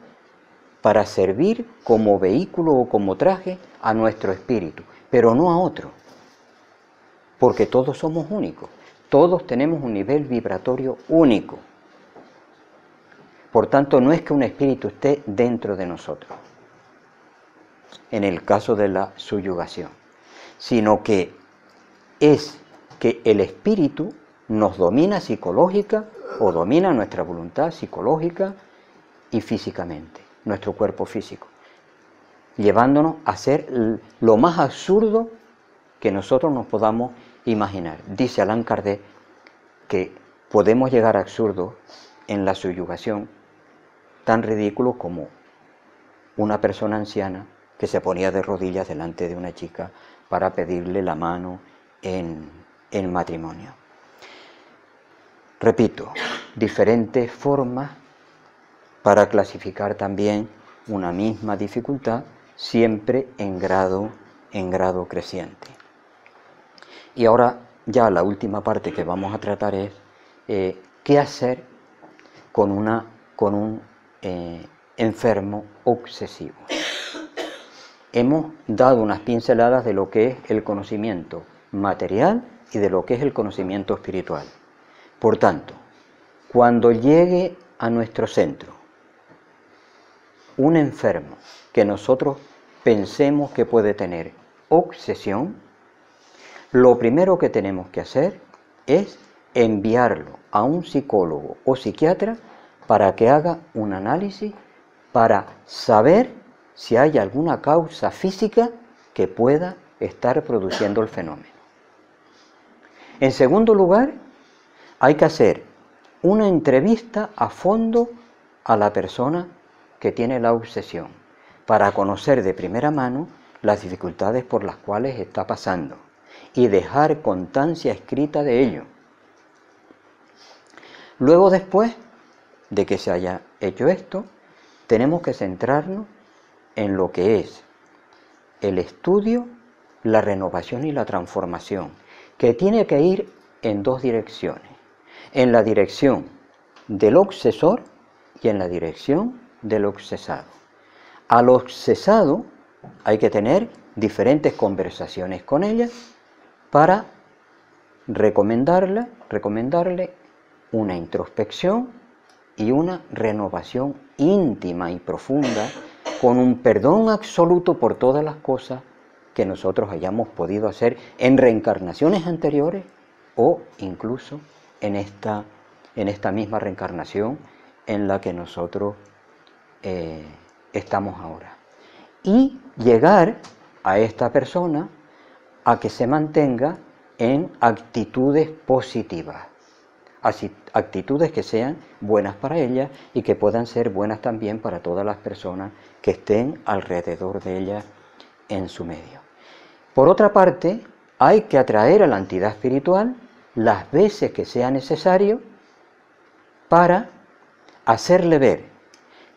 [SPEAKER 1] para servir como vehículo o como traje a nuestro espíritu, pero no a otro, porque todos somos únicos, todos tenemos un nivel vibratorio único. Por tanto, no es que un espíritu esté dentro de nosotros, en el caso de la subyugación, sino que es que el espíritu nos domina psicológica o domina nuestra voluntad psicológica y físicamente, nuestro cuerpo físico, llevándonos a ser lo más absurdo que nosotros nos podamos imaginar. Dice Allan Kardec que podemos llegar a absurdos en la subyugación tan ridículos como una persona anciana que se ponía de rodillas delante de una chica para pedirle la mano en matrimonio. Repito, diferentes formas para clasificar también una misma dificultad, siempre en grado creciente. Y ahora ya la última parte que vamos a tratar es qué hacer con un enfermo obsesivo. Hemos dado unas pinceladas de lo que es el conocimiento material y de lo que es el conocimiento espiritual. Por tanto, cuando llegue a nuestro centro un enfermo que nosotros pensemos que puede tener obsesión, lo primero que tenemos que hacer es enviarlo a un psicólogo o psiquiatra para que haga un análisis para saber si hay alguna causa física que pueda estar produciendo el fenómeno. En segundo lugar, hay que hacer una entrevista a fondo a la persona que tiene la obsesión para conocer de primera mano las dificultades por las cuales está pasando y dejar constancia escrita de ello. Luego, después de que se haya hecho esto, tenemos que centrarnos en lo que es el estudio, la renovación y la transformación, que tiene que ir en dos direcciones: en la dirección del obsesor y en la dirección del obsesado. Al obsesado hay que tener diferentes conversaciones con ella para recomendarle una introspección y una renovación íntima y profunda, con un perdón absoluto por todas las cosas que nosotros hayamos podido hacer en reencarnaciones anteriores o incluso en esta misma reencarnación en la que nosotros estamos ahora. Y llegar a esta persona a que se mantenga en actitudes positivas, actitudes que sean buenas para ella y que puedan ser buenas también para todas las personas que estén alrededor de ella en su medio. Por otra parte, hay que atraer a la entidad espiritual las veces que sea necesario para hacerle ver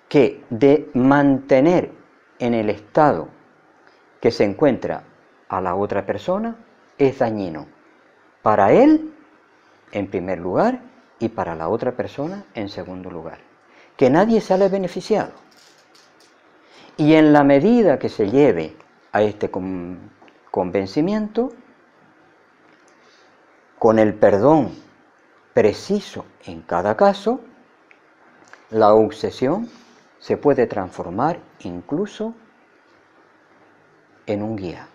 [SPEAKER 1] que de mantener en el estado que se encuentra a la otra persona es dañino para él en primer lugar y para la otra persona en segundo lugar, que nadie sale beneficiado. Y en la medida que se lleve a este convencimiento, con el perdón preciso en cada caso, la obsesión se puede transformar incluso en un guía.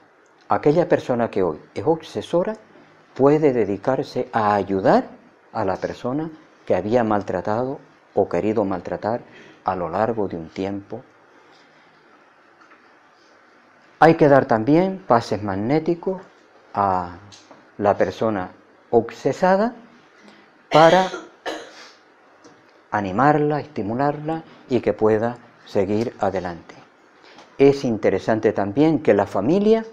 [SPEAKER 1] Aquella persona que hoy es obsesora puede dedicarse a ayudar a la persona que había maltratado o querido maltratar a lo largo de un tiempo. Hay que dar también pases magnéticos a la persona obsesada para animarla, estimularla y que pueda seguir adelante. Es interesante también que la familia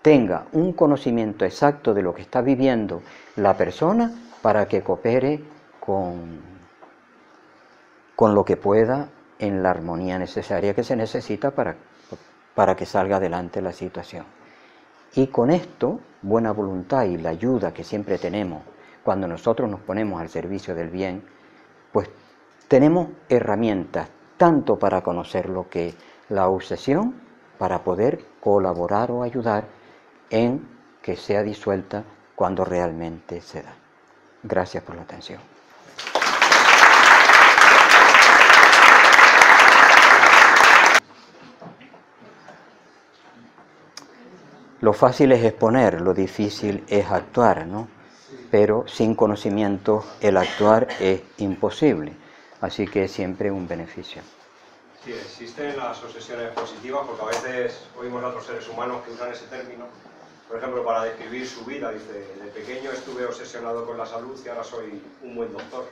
[SPEAKER 1] tenga un conocimiento exacto de lo que está viviendo la persona para que coopere con lo que pueda en la armonía necesaria que se necesita para que salga adelante la situación. Y con esto, buena voluntad y la ayuda que siempre tenemos cuando nosotros nos ponemos al servicio del bien, pues tenemos herramientas tanto para conocer lo que es la obsesión, para poder colaborar o ayudar en que sea disuelta cuando realmente se da. Gracias por la atención. Lo fácil es exponer, lo difícil es actuar, ¿no? Pero sin conocimiento el actuar es imposible, así que es siempre un beneficio.
[SPEAKER 3] Sí, existen las obsesiones positivas, porque a veces oímos a otros seres humanos que usan ese término, por ejemplo, para describir su vida. Dice, de pequeño estuve obsesionado con la salud y ahora soy un buen doctor.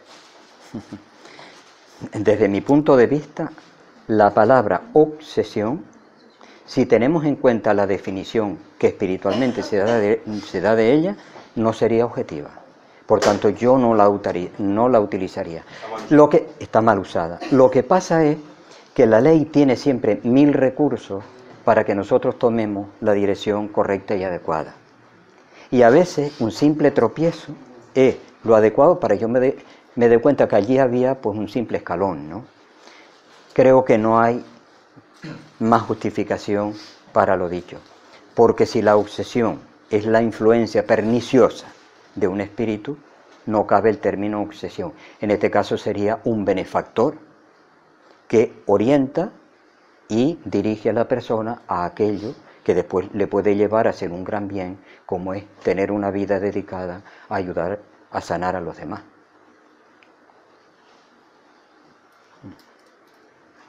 [SPEAKER 1] Desde mi punto de vista, la palabra obsesión, si tenemos en cuenta la definición que espiritualmente se da de ella, no sería objetiva. Por tanto, yo no la utilizaría. Está mal usada. Lo que pasa es que la ley tiene siempre 1000 recursos para que nosotros tomemos la dirección correcta y adecuada. Y a veces un simple tropiezo es lo adecuado para me doy cuenta que allí había pues un simple escalón, ¿no? Creo que no hay más justificación para lo dicho, porque si la obsesión es la influencia perniciosa de un espíritu, no cabe el término obsesión. En este caso sería un benefactor que orienta y dirige a la persona a aquello que después le puede llevar a hacer un gran bien, como es tener una vida dedicada a ayudar a sanar a los demás.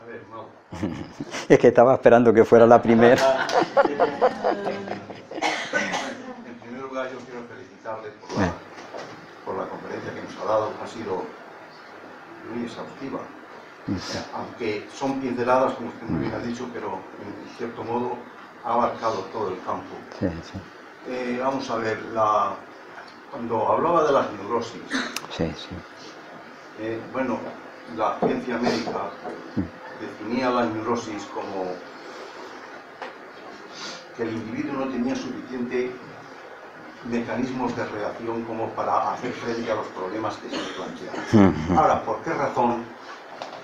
[SPEAKER 4] A ver, no.
[SPEAKER 1] Es que estaba esperando que fuera la primera.
[SPEAKER 4] En primer lugar, yo quiero felicitarle por la conferencia que nos ha dado. Ha sido muy exhaustiva. Aunque son pinceladas, como usted muy bien ha dicho, pero en cierto modo ha abarcado todo el campo.
[SPEAKER 1] Sí, sí.
[SPEAKER 4] Vamos a ver, cuando hablaba de las neurosis,
[SPEAKER 1] Sí, sí.
[SPEAKER 4] bueno, la ciencia médica definía la neurosis como que el individuo no tenía suficiente mecanismos de reacción como para hacer frente a los problemas que se le plantean. Ahora, ¿por qué razón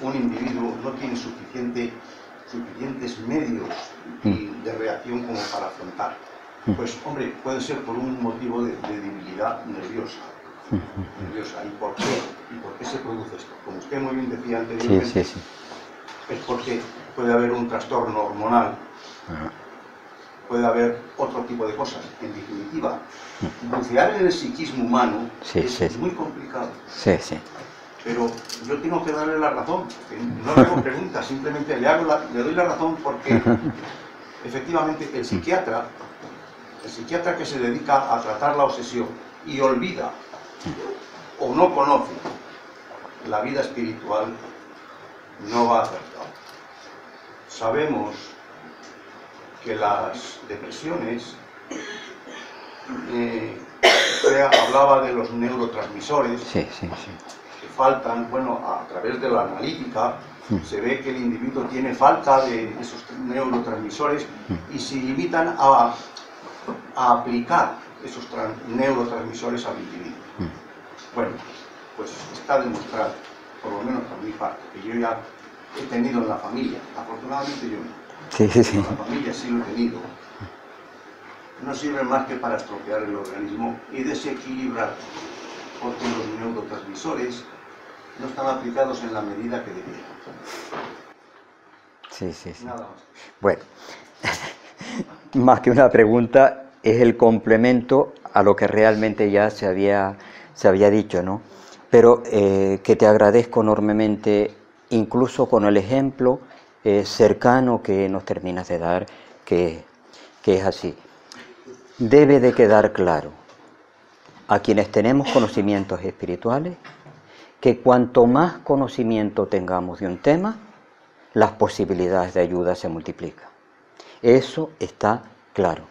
[SPEAKER 4] un individuo no tiene suficientes medios de reacción como para afrontar? Pues, hombre, puede ser por un motivo de debilidad nerviosa. ¿Y por qué? ¿Y por qué se produce esto? Como usted muy bien decía anteriormente,
[SPEAKER 1] Sí, sí, sí.
[SPEAKER 4] es porque puede haber un trastorno hormonal, puede haber otro tipo de cosas. En definitiva, bucear en el psiquismo humano es muy complicado.
[SPEAKER 1] Sí, sí.
[SPEAKER 4] Pero yo tengo que darle la razón. No le hago preguntas, simplemente le doy la razón porque efectivamente el psiquiatra que se dedica a tratar la obsesión y olvida o no conoce la vida espiritual, no va a acertar. Sabemos que las depresiones, hablaba de los neurotransmisores,
[SPEAKER 1] Sí, sí, sí.
[SPEAKER 4] que faltan, bueno, a través de la analítica, se ve que el individuo tiene falta de esos neurotransmisores y se limitan a aplicar esos neurotransmisores al individuo. Bueno, pues está demostrado, por lo menos por mi parte, que yo ya he tenido en la familia, afortunadamente yo no.
[SPEAKER 1] Sí, sí, sí.
[SPEAKER 4] En la familia sí lo he tenido. No sirven más que para estropear el organismo y desequilibrar, porque los neurotransmisores no están aplicados en la medida que debieran.
[SPEAKER 1] Sí, sí, sí.
[SPEAKER 4] Nada más.
[SPEAKER 1] Bueno, más que una pregunta, es el complemento a lo que realmente ya se había dicho, ¿no? Pero que te agradezco enormemente, incluso con el ejemplo cercano que nos terminas de dar, que es así. Debe de quedar claro a quienes tenemos conocimientos espirituales que cuanto más conocimiento tengamos de un tema, las posibilidades de ayuda se multiplican. Eso está claro.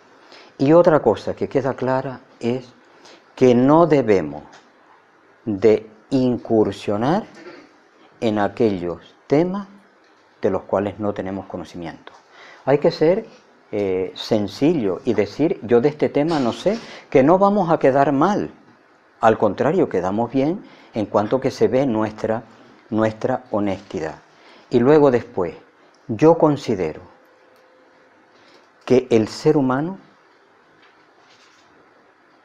[SPEAKER 1] Y otra cosa que queda clara es que no debemos de incursionar en aquellos temas de los cuales no tenemos conocimiento. Hay que ser sencillo y decir, yo de este tema no sé, que no vamos a quedar mal. Al contrario, quedamos bien en cuanto que se ve nuestra honestidad. Y luego después, yo considero que el ser humano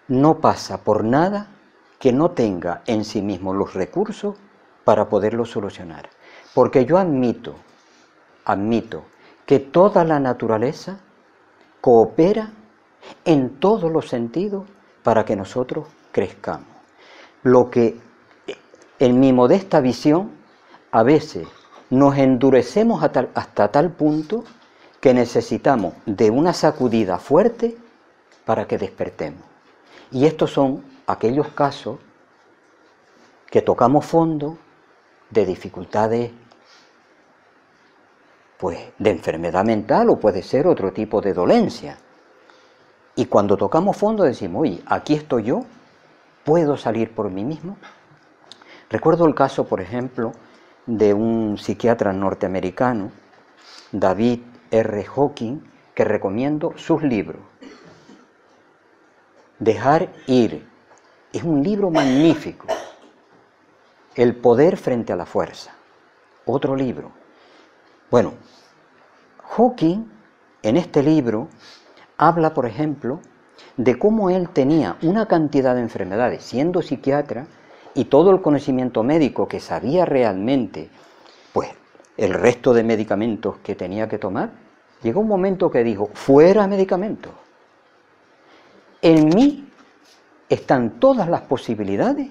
[SPEAKER 1] no pasa por nada que no tenga en sí mismo los recursos para poderlo solucionar. Porque yo admito que toda la naturaleza coopera en todos los sentidos para que nosotros crezcamos. Lo que en mi modesta visión a veces nos endurecemos hasta tal punto que necesitamos de una sacudida fuerte para que despertemos. Y estos son aquellos casos que tocamos fondo de dificultades, pues de enfermedad mental o puede ser otro tipo de dolencia. Y cuando tocamos fondo decimos, oye, aquí estoy yo, ¿puedo salir por mí mismo? Recuerdo el caso, por ejemplo, de un psiquiatra norteamericano, David R. Hawking, que recomiendo sus libros. Dejar ir. Es un libro magnífico. El poder frente a la fuerza, otro libro. Bueno, Hawking en este libro habla, por ejemplo, de cómo él tenía una cantidad de enfermedades, siendo psiquiatra, y todo el conocimiento médico que sabía realmente, pues, el resto de medicamentos que tenía que tomar, llegó un momento que dijo, fuera medicamentos. En mí están todas las posibilidades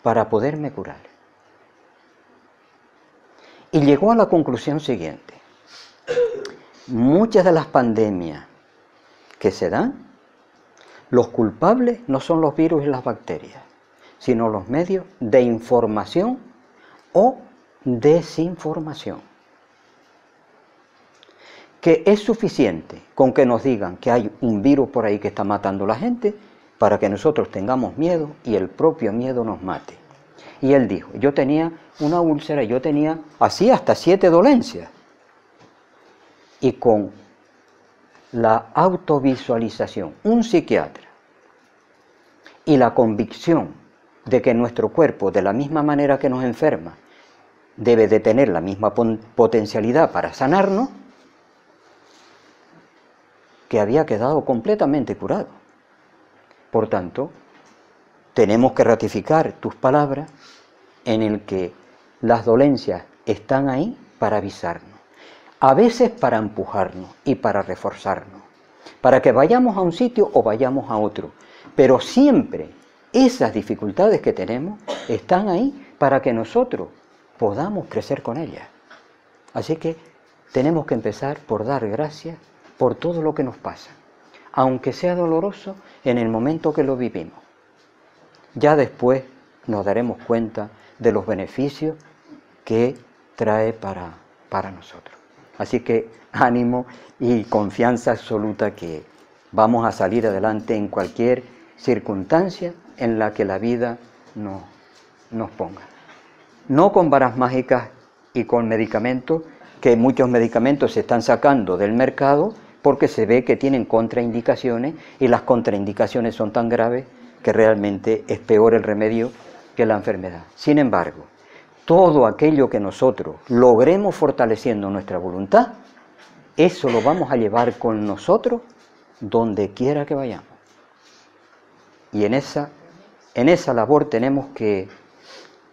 [SPEAKER 1] para poderme curar. Y llegó a la conclusión siguiente. Muchas de las pandemias que se dan, los culpables no son los virus y las bacterias, sino los medios de información o desinformación. Que es suficiente con que nos digan que hay un virus por ahí que está matando a la gente para que nosotros tengamos miedo y el propio miedo nos mate. Y él dijo, yo tenía una úlcera, yo tenía así hasta 7 dolencias. Y con la autovisualización, un psiquiatra, y la convicción de que nuestro cuerpo, de la misma manera que nos enferma, debe de tener la misma potencialidad para sanarnos, que había quedado completamente curado. Por tanto, tenemos que ratificar tus palabras en el que las dolencias están ahí para avisarnos, a veces para empujarnos y para reforzarnos, para que vayamos a un sitio o vayamos a otro, pero siempre esas dificultades que tenemos están ahí para que nosotros podamos crecer con ellas. Así que tenemos que empezar por dar gracias por todo lo que nos pasa, aunque sea doloroso en el momento que lo vivimos. Ya después nos daremos cuenta de los beneficios que trae para nosotros. Así que ánimo y confianza absoluta que vamos a salir adelante en cualquier circunstancia en la que la vida nos ponga. No con varas mágicas y con medicamentos, que muchos medicamentos se están sacando del mercado porque se ve que tienen contraindicaciones y las contraindicaciones son tan graves que realmente es peor el remedio que la enfermedad. Sin embargo, todo aquello que nosotros logremos fortaleciendo nuestra voluntad, eso lo vamos a llevar con nosotros donde quiera que vayamos. Y en esa labor tenemos que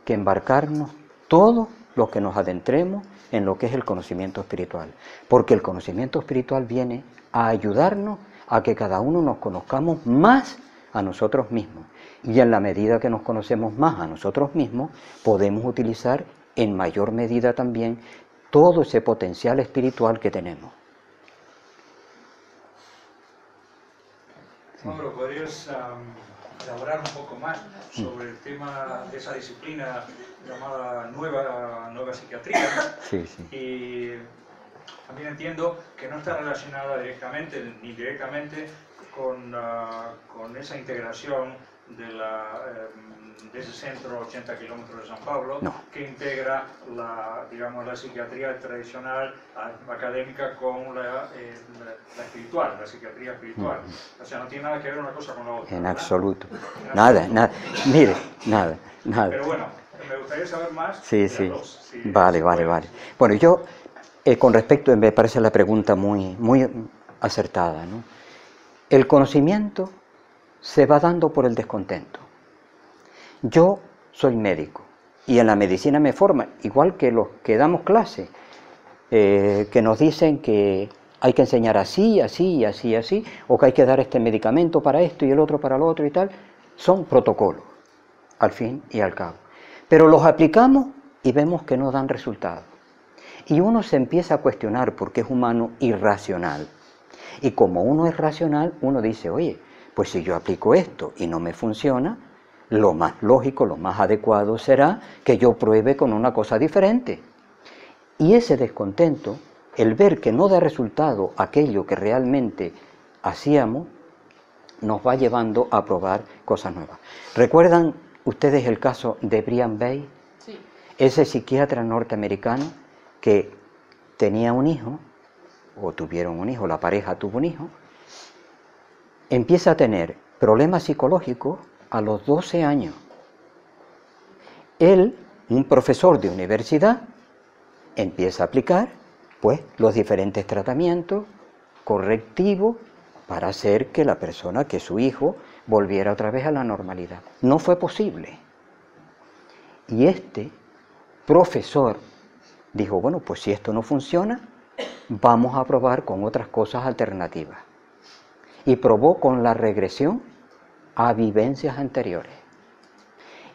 [SPEAKER 1] embarcarnos todos los que nos adentremos en lo que es el conocimiento espiritual. Porque el conocimiento espiritual viene a ayudarnos a que cada uno nos conozcamos más a nosotros mismos. Y en la medida que nos conocemos más a nosotros mismos, podemos utilizar en mayor medida también todo ese potencial espiritual que tenemos.
[SPEAKER 5] Pablo, ¿podrías elaborar un poco más sobre el tema de esa disciplina llamada nueva psiquiatría?
[SPEAKER 1] Sí, sí.
[SPEAKER 5] Y también entiendo que no está relacionada directamente ni indirectamente con esa integración de ese centro 80 kilómetros de San Pablo,
[SPEAKER 1] no,
[SPEAKER 5] que integra la psiquiatría tradicional académica con la espiritual, la psiquiatría espiritual. O sea, no tiene nada que ver una cosa con la otra.
[SPEAKER 1] En
[SPEAKER 5] ¿verdad?
[SPEAKER 1] absoluto. Nada. Mire, nada.
[SPEAKER 5] Pero bueno, me gustaría saber más.
[SPEAKER 1] Sí.
[SPEAKER 5] Vale.
[SPEAKER 1] Bueno, yo, con respecto, me parece la pregunta muy acertada, ¿no? El conocimiento se va dando por el descontento. Yo soy médico y en la medicina me forman, igual que los que damos clase, que nos dicen que hay que enseñar así, o que hay que dar este medicamento para esto y el otro para lo otro y tal. Son protocolos, al fin y al cabo. Pero los aplicamos y vemos que no dan resultado. Y uno se empieza a cuestionar porque es humano irracional. Y como uno es racional, uno dice, oye, pues si yo aplico esto y no me funciona, lo más lógico, lo más adecuado será que yo pruebe con una cosa diferente. Y ese descontento, el ver que no da resultado aquello que realmente hacíamos, nos va llevando a probar cosas nuevas. ¿Recuerdan ustedes el caso de Brian Bay?
[SPEAKER 6] Sí.
[SPEAKER 1] Ese psiquiatra norteamericano que tenía un hijo, o tuvieron un hijo, la pareja tuvo un hijo, empieza a tener problemas psicológicos a los 12 años. Él un profesor de universidad empieza a aplicar pues los diferentes tratamientos correctivos para hacer que la persona, que su hijo, volviera otra vez a la normalidad. No fue posible. Y este profesor dijo, bueno, pues si esto no funciona, vamos a probar con otras cosas alternativas. Y probó con la regresión a vivencias anteriores.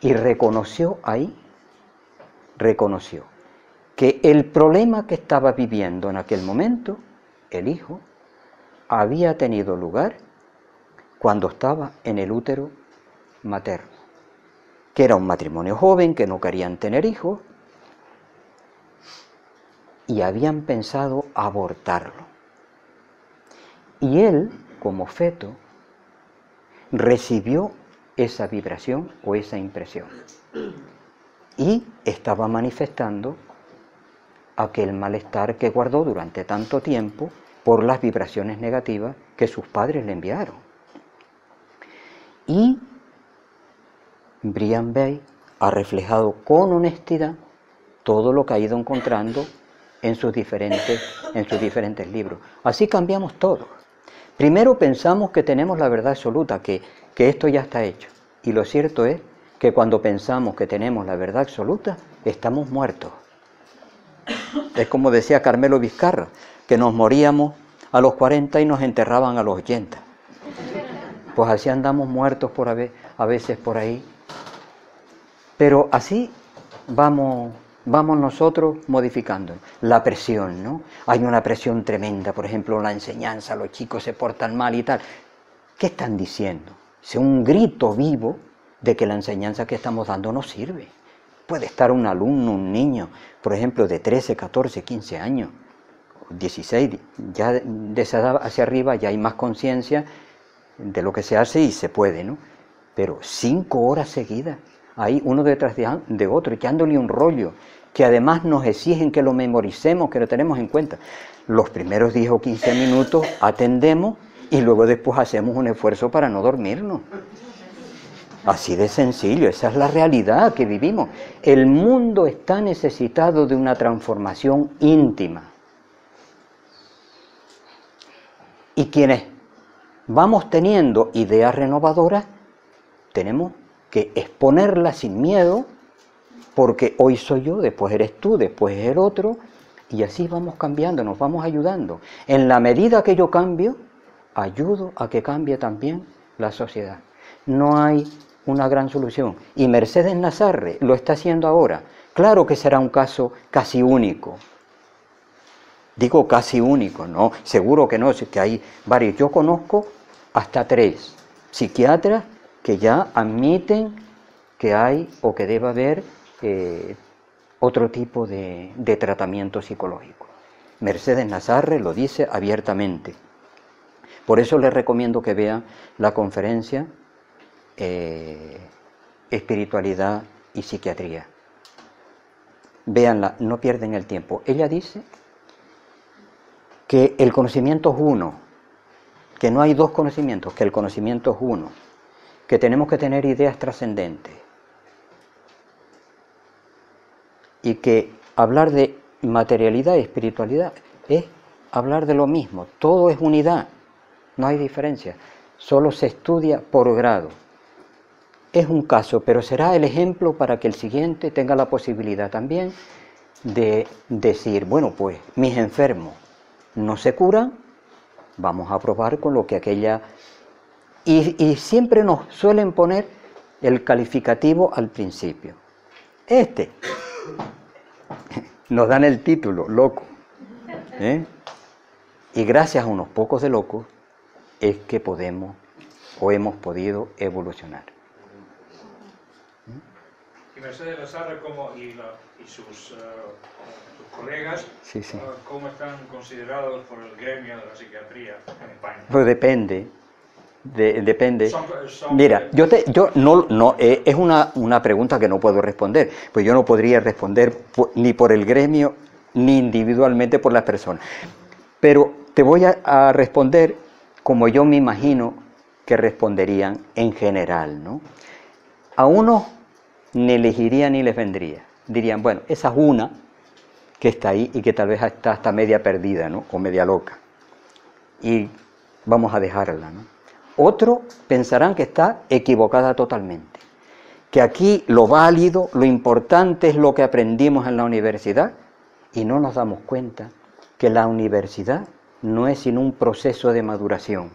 [SPEAKER 1] Y reconoció que el problema que estaba viviendo en aquel momento, el hijo, había tenido lugar cuando estaba en el útero materno, que era un matrimonio joven, que no querían tener hijos, y habían pensado abortarlo. Y él, como feto, recibió esa vibración o esa impresión, y estaba manifestando aquel malestar que guardó durante tanto tiempo por las vibraciones negativas que sus padres le enviaron. Y Brian Bay ha reflejado con honestidad todo lo que ha ido encontrando en sus diferentes libros. Así cambiamos todo. Primero pensamos que tenemos la verdad absoluta, que esto ya está hecho. Y lo cierto es que cuando pensamos que tenemos la verdad absoluta, estamos muertos. Es como decía Carmelo Vizcarra, que nos moríamos a los 40 y nos enterraban a los 80. Pues así andamos muertos a veces por ahí. Pero así vamos nosotros modificando. La presión, ¿no? Hay una presión tremenda, por ejemplo, en la enseñanza, los chicos se portan mal y tal. ¿Qué están diciendo? Es un grito vivo de que la enseñanza que estamos dando no sirve. Puede estar un alumno, un niño, por ejemplo, de 13, 14, 15 años, 16, ya de esa edad hacia arriba ya hay más conciencia de lo que se hace y se puede, ¿no? Pero 5 horas seguidas, ahí uno detrás de otro, echándole un rollo, que además nos exigen que lo memoricemos, que lo tenemos en cuenta. Los primeros 10 o 15 minutos atendemos y luego después hacemos un esfuerzo para no dormirnos. Así de sencillo, esa es la realidad que vivimos. El mundo está necesitado de una transformación íntima. Y quienes vamos teniendo ideas renovadoras, tenemos que exponerlas sin miedo, porque hoy soy yo, después eres tú, después es el otro, y así vamos cambiando, nos vamos ayudando. En la medida que yo cambio, ayudo a que cambie también la sociedad. No hay una gran solución. Y Mercedes Nazarre lo está haciendo ahora. Claro que será un caso casi único. Digo casi único, no, seguro que no, que hay varios. Yo conozco hasta 3 psiquiatras que ya admiten que hay o que debe haber otro tipo de tratamiento psicológico. Mercedes Nazarre lo dice abiertamente. Por eso les recomiendo que vean la conferencia Espiritualidad y Psiquiatría. Véanla, no pierden el tiempo. Ella dice que el conocimiento es uno, que no hay 2 conocimientos, que el conocimiento es uno, que tenemos que tener ideas trascendentes y que hablar de materialidad y espiritualidad es hablar de lo mismo, todo es unidad, no hay diferencia, solo se estudia por grado. Es un caso, pero será el ejemplo para que el siguiente tenga la posibilidad también de decir, bueno, pues mis enfermos no se curan, vamos a probar con lo que aquella... Y siempre nos suelen poner el calificativo al principio. Nos dan el título, loco. Y gracias a unos pocos de locos es que podemos o hemos podido evolucionar.
[SPEAKER 5] Y Mercedes Nazarre y sus colegas,
[SPEAKER 1] Sí.
[SPEAKER 5] ¿cómo están considerados por el gremio de la psiquiatría en España?
[SPEAKER 1] Pues depende.
[SPEAKER 5] Son
[SPEAKER 1] Mira, es una pregunta que no puedo responder, pues yo no podría responder ni por el gremio ni individualmente por las personas. Pero te voy a responder como yo me imagino que responderían en general, ¿no? A unos ni les iría ni les vendría. dirían, bueno, esa es una que está ahí y que tal vez está hasta media perdida, ¿no? O media loca. Y vamos a dejarla, ¿no? Otros pensarán que está equivocada totalmente, que aquí lo válido, lo importante es lo que aprendimos en la universidad y no nos damos cuenta que la universidad no es sino un proceso de maduración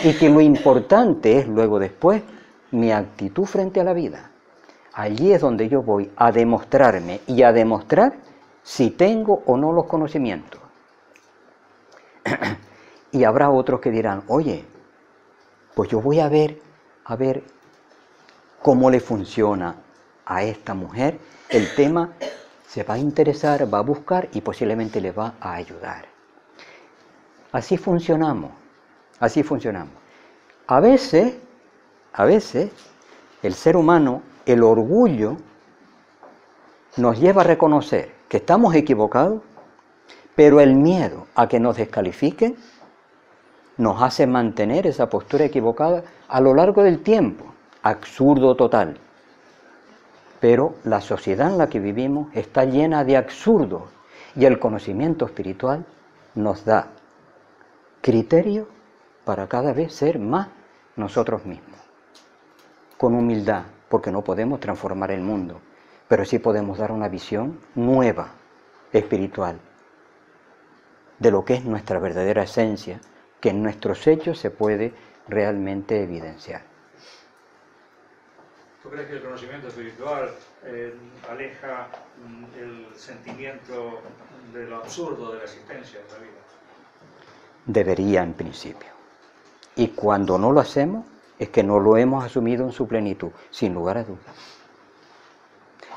[SPEAKER 1] y que lo importante es luego después mi actitud frente a la vida. Allí es donde yo voy a demostrarme y a demostrar si tengo o no los conocimientos. Y habrá otros que dirán, oye, pues yo voy a ver cómo le funciona a esta mujer el tema, se va a interesar, va a buscar y posiblemente le va a ayudar. Así funcionamos, así funcionamos. A veces, el ser humano, el orgullo, nos lleva a reconocer que estamos equivocados, pero el miedo a que nos descalifiquen nos hace mantener esa postura equivocada a lo largo del tiempo. Absurdo total. Pero la sociedad en la que vivimos está llena de absurdos y el conocimiento espiritual nos da criterio para cada vez ser más nosotros mismos. Con humildad, porque no podemos transformar el mundo, pero sí podemos dar una visión nueva, espiritual, de lo que es nuestra verdadera esencia, que en nuestros hechos se puede realmente evidenciar.
[SPEAKER 5] ¿Tú crees que el conocimiento espiritual aleja el sentimiento de lo absurdo de la existencia de la vida?
[SPEAKER 1] Debería en principio. Y cuando no lo hacemos, es que no lo hemos asumido en su plenitud, sin lugar a dudas.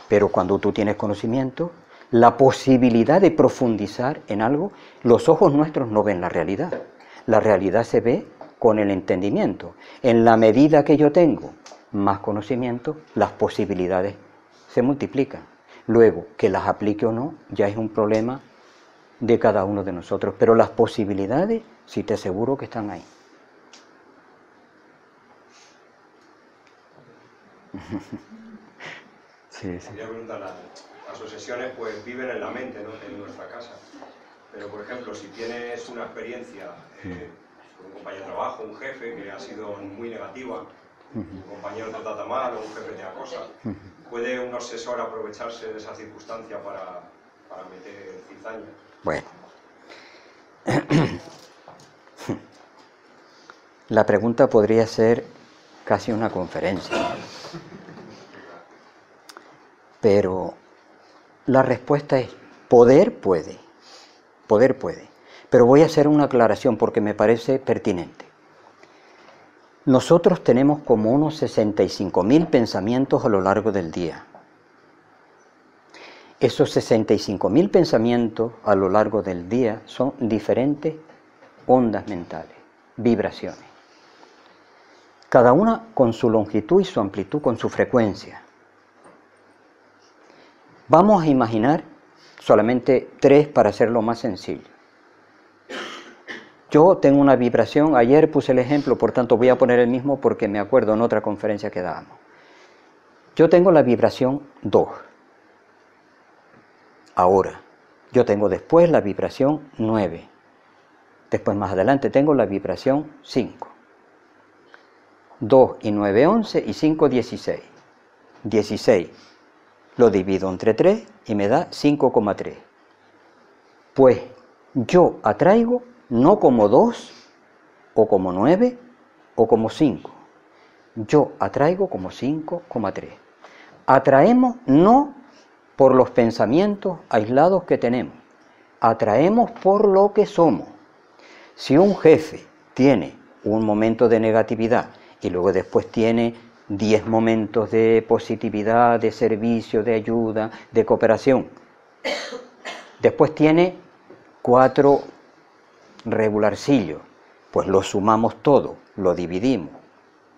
[SPEAKER 1] Pero cuando tú tienes conocimiento, la posibilidad de profundizar en algo, los ojos nuestros no ven la realidad. La realidad se ve con el entendimiento. En la medida que yo tengo más conocimiento, las posibilidades se multiplican. Luego, que las aplique o no, ya es un problema de cada uno de nosotros. Pero las posibilidades, sí te aseguro que están ahí. Sí, sí.
[SPEAKER 3] Quería preguntar, las obsesiones pues viven en la mente, ¿no? En nuestra casa. Pero, por ejemplo, si tienes una experiencia con un compañero de trabajo, un jefe que ha sido muy negativa, un compañero te trata mal o un jefe te acosa, ¿puede un obsesor aprovecharse de esa circunstancia para meter cizaña?
[SPEAKER 1] Bueno, la pregunta podría ser casi una conferencia, pero la respuesta es poder puede, pero voy a hacer una aclaración porque me parece pertinente. Nosotros tenemos como unos 65.000 pensamientos a lo largo del día. Esos 65.000 pensamientos a lo largo del día son diferentes ondas mentales, vibraciones. Cada una con su longitud y su amplitud, con su frecuencia. Vamos a imaginar solamente 3 para hacerlo más sencillo. Yo tengo una vibración, ayer puse el ejemplo, por tanto voy a poner el mismo porque me acuerdo en otra conferencia que dábamos. Yo tengo la vibración 2. Ahora, yo tengo después la vibración 9. Después más adelante tengo la vibración 5. 2 y 9, 11 y 5, 16. 16 lo divido entre 3 y me da 5,3. Pues yo atraigo no como 2 o como 9 o como 5. Yo atraigo como 5,3. Atraemos no por los pensamientos aislados que tenemos, atraemos por lo que somos. Si un jefe tiene un momento de negatividad y luego después tiene 10 momentos de positividad, de servicio, de ayuda, de cooperación, después tiene 4 regularcillos, pues lo sumamos todo, lo dividimos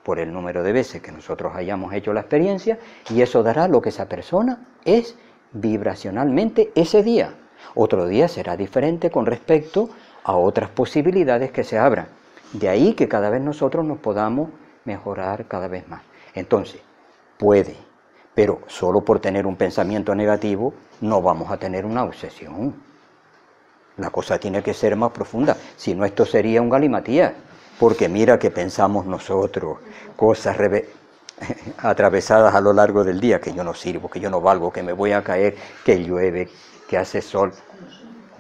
[SPEAKER 1] por el número de veces que nosotros hayamos hecho la experiencia y eso dará lo que esa persona es vibracionalmente ese día. Otro día será diferente con respecto a otras posibilidades que se abran. De ahí que cada vez nosotros nos podamos mejorar cada vez más. Entonces, puede, Pero solo por tener un pensamiento negativo no vamos a tener una obsesión. La cosa tiene que ser más profunda, si no esto sería un galimatías, porque mira que pensamos nosotros, cosas atravesadas a lo largo del día, que yo no sirvo, que yo no valgo, que me voy a caer, que llueve, que hace sol.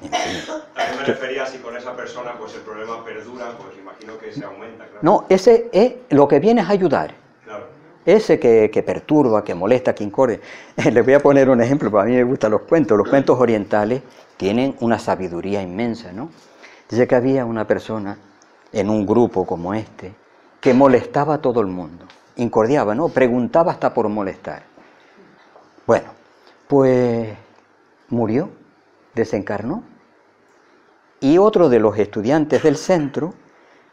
[SPEAKER 1] En fin.
[SPEAKER 3] También me refería si con esa persona pues el problema perdura, pues imagino que se aumenta, claro.
[SPEAKER 1] No, ese es lo que viene es ayudar.
[SPEAKER 3] Claro.
[SPEAKER 1] Ese que perturba, que molesta, que incordia. Les voy a poner un ejemplo, para mí me gustan los cuentos. Los cuentos orientales tienen una sabiduría inmensa, ¿no? Dice que había una persona en un grupo como este que molestaba a todo el mundo, incordiaba, ¿no? Preguntaba hasta por molestar. Bueno, pues murió, desencarnó, y otro de los estudiantes del centro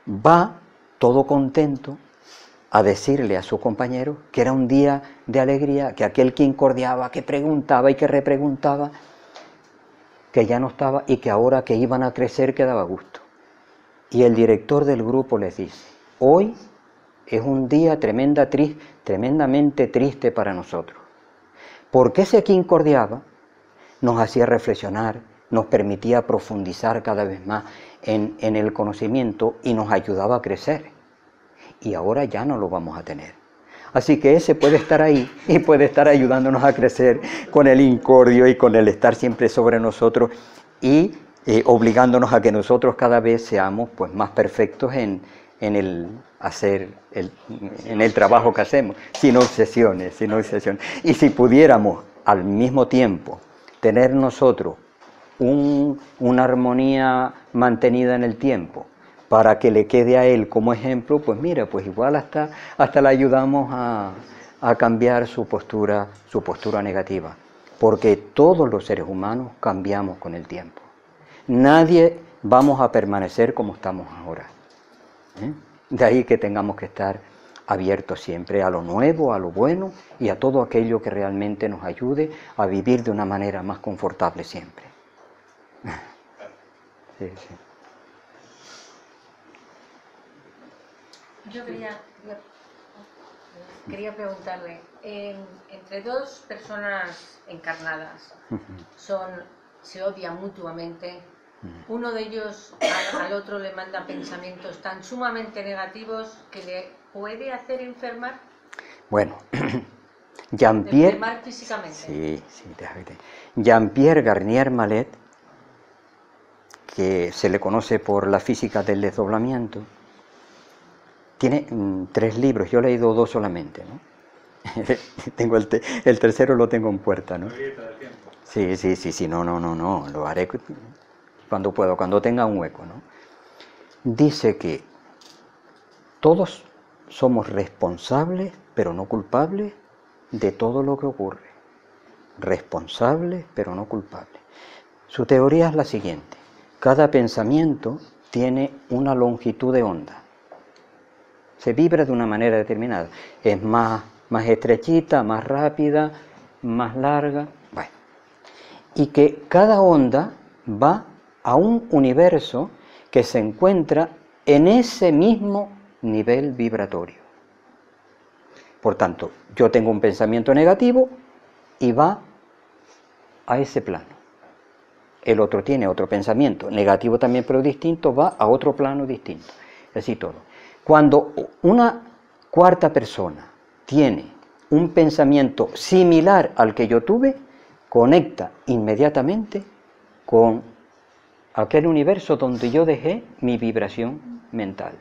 [SPEAKER 1] va todo contento a decirle a su compañero que era un día de alegría, que aquel que incordiaba, que preguntaba y que repreguntaba, que ya no estaba y que ahora que iban a crecer que daba gusto. Y el director del grupo les dice, hoy es un día tremendamente triste para nosotros, porque ese que incordiaba nos hacía reflexionar, nos permitía profundizar cada vez más en el conocimiento y nos ayudaba a crecer. Y ahora ya no lo vamos a tener. Así que ese puede estar ahí y puede estar ayudándonos a crecer con el incordio y con el estar siempre sobre nosotros y obligándonos a que nosotros cada vez seamos pues más perfectos en el hacer, en el trabajo que hacemos, sin obsesiones. Y si pudiéramos al mismo tiempo tener nosotros una armonía mantenida en el tiempo, para que le quede a él como ejemplo, pues mira, pues igual hasta le ayudamos a cambiar su postura negativa, porque todos los seres humanos cambiamos con el tiempo. Nadie vamos a permanecer como estamos ahora. De ahí que tengamos que estar abiertos siempre a lo nuevo, a lo bueno y a todo aquello que realmente nos ayude a vivir de una manera más confortable siempre. Sí, sí.
[SPEAKER 6] Yo quería preguntarle, entre dos personas encarnadas se odian mutuamente, uno de ellos al otro le manda pensamientos tan sumamente negativos que le puede hacer enfermar.
[SPEAKER 1] Bueno, Jean-Pierre,
[SPEAKER 6] enfermar físicamente.
[SPEAKER 1] Jean-Pierre Garnier-Mallet, que se le conoce por la física del desdoblamiento, tiene 3 libros, yo he leído 2 solamente, ¿no? Tengo el tercero lo tengo en puerta, ¿no? Sí, no, lo haré cuando puedo, cuando tenga un hueco, ¿no? Dice que todos somos responsables, pero no culpables, de todo lo que ocurre. Responsables, pero no culpables. Su teoría es la siguiente: cada pensamiento tiene una longitud de onda. Se vibra de una manera determinada. Es más estrechita, más rápida, más larga. Bueno. Y que cada onda va a un universo que se encuentra en ese mismo nivel vibratorio. Por tanto, yo tengo un pensamiento negativo y va a ese plano. El otro tiene otro pensamiento negativo también, pero distinto, va a otro plano distinto. Así todo. Cuando una cuarta persona tiene un pensamiento similar al que yo tuve, conecta inmediatamente con aquel universo donde yo dejé mi vibración mental.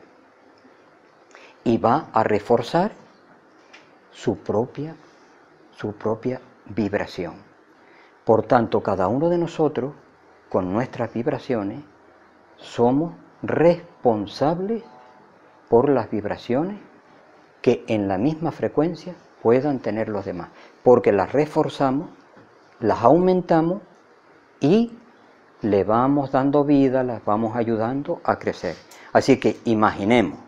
[SPEAKER 1] Y va a reforzar su propia vibración. Por tanto, cada uno de nosotros, con nuestras vibraciones, somos responsables por las vibraciones que en la misma frecuencia puedan tener los demás, porque las reforzamos, las aumentamos y le vamos dando vida, las vamos ayudando a crecer. Así que imaginemos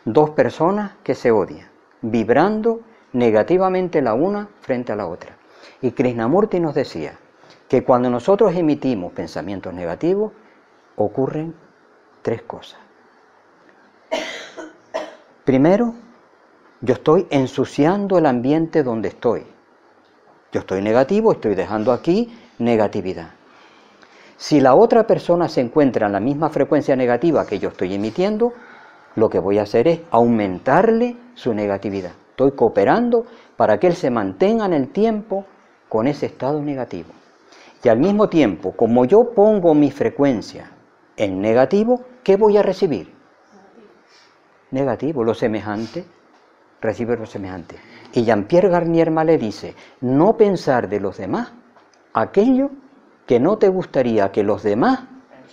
[SPEAKER 1] 2 personas que se odian, vibrando negativamente la una frente a la otra. Y Krishnamurti nos decía que cuando nosotros emitimos pensamientos negativos, ocurren 3 cosas. Primero, yo estoy ensuciando el ambiente donde estoy, Yo estoy negativo, estoy dejando aquí negatividad. Si la otra persona se encuentra en la misma frecuencia negativa que yo estoy emitiendo, lo que voy a hacer es aumentarle su negatividad. Estoy cooperando para que él se mantenga en el tiempo con ese estado negativo. Y al mismo tiempo, como yo pongo mi frecuencia en negativo, ¿qué voy a recibir? Negativo, lo semejante, recibe lo semejante. Y Jean-Pierre Garnier Mallet dice, no pensar de los demás aquello que no te gustaría que los demás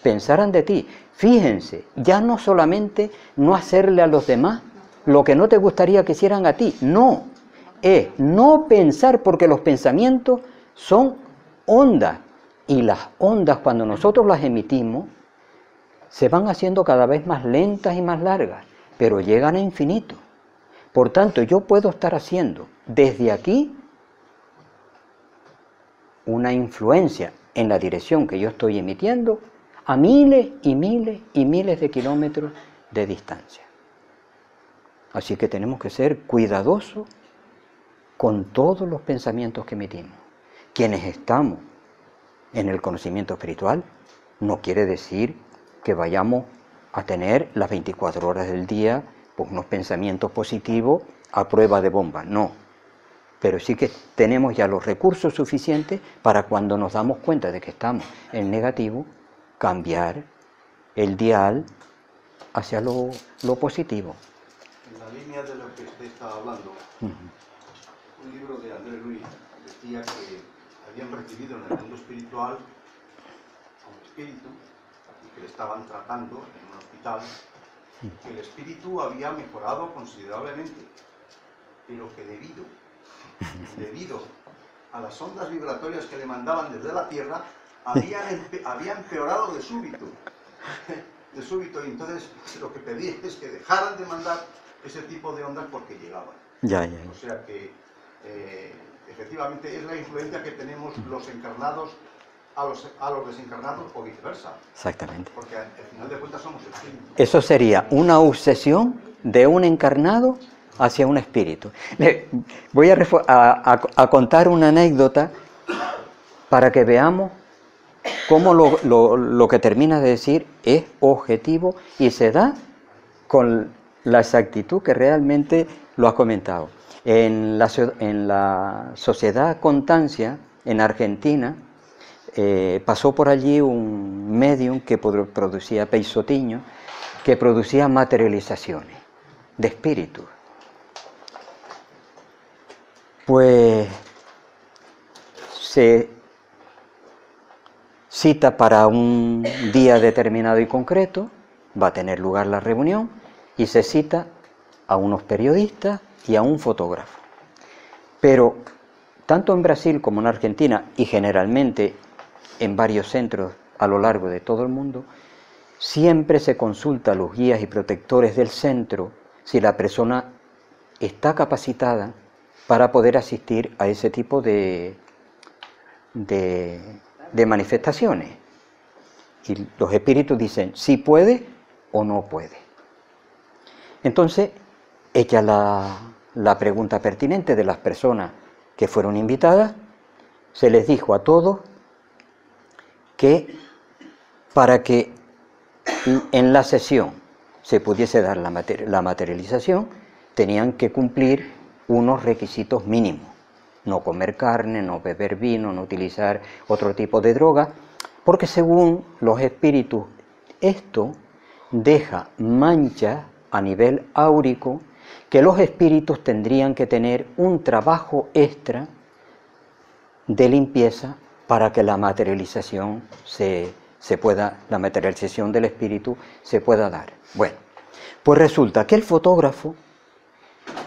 [SPEAKER 1] pensaran de ti. Fíjense, ya no solamente no hacerle a los demás lo que no te gustaría que hicieran a ti, no, es no pensar, porque los pensamientos son ondas, y las ondas cuando nosotros las emitimos se van haciendo cada vez más lentas y más largas, pero llegan a infinito. Por tanto, yo puedo estar haciendo desde aquí una influencia en la dirección que yo estoy emitiendo a miles y miles y miles de kilómetros de distancia. Así que tenemos que ser cuidadosos con todos los pensamientos que emitimos. Quienes estamos en el conocimiento espiritual no quiere decir que vayamos a tener las 24 horas del día pues, unos pensamientos positivos a prueba de bomba, no. Pero sí que tenemos ya los recursos suficientes para cuando nos damos cuenta de que estamos en negativo, cambiar el dial hacia lo positivo.
[SPEAKER 4] En la línea de lo que usted estaba hablando, un libro de André Luis decía que habían recibido en el mundo espiritual a un espíritu y que le estaban tratando en un hospital, que el espíritu había mejorado considerablemente, pero que debido a las ondas vibratorias que le mandaban desde la Tierra, había empeorado de súbito. De súbito, y entonces lo que pedía es que dejaran de mandar ese tipo de ondas porque llegaban. O sea que efectivamente es la influencia que tenemos los encarnados a los desencarnados o viceversa.
[SPEAKER 1] Exactamente.
[SPEAKER 4] Porque al final de cuentas somos espíritus.
[SPEAKER 1] Eso sería una obsesión de un encarnado hacia un espíritu. Voy a contar una anécdota para que veamos cómo lo que termina de decir es objetivo y se da con la exactitud que realmente lo has comentado. En la Sociedad Constancia, en Argentina, pasó por allí un medium que producía Peisotiño, que producía materializaciones de espíritus. Pues se cita para un día determinado y concreto, va a tener lugar la reunión, y se cita a unos periodistas y a un fotógrafo. Pero tanto en Brasil como en Argentina, y generalmente en varios centros a lo largo de todo el mundo, siempre se consulta a los guías y protectores del centro si la persona está capacitada para poder asistir a ese tipo de manifestaciones. Y los espíritus dicen si puede o no puede. Entonces, hecha la pregunta pertinente de las personas que fueron invitadas, se les dijo a todos que para que en la sesión se pudiese dar la materialización, tenían que cumplir unos requisitos mínimos. No comer carne, no beber vino, no utilizar otro tipo de droga, porque según los espíritus, esto deja manchas a nivel áurico que los espíritus tendrían que tener un trabajo extra de limpieza para que la materialización la materialización del espíritu se pueda dar. Bueno, pues resulta que el fotógrafo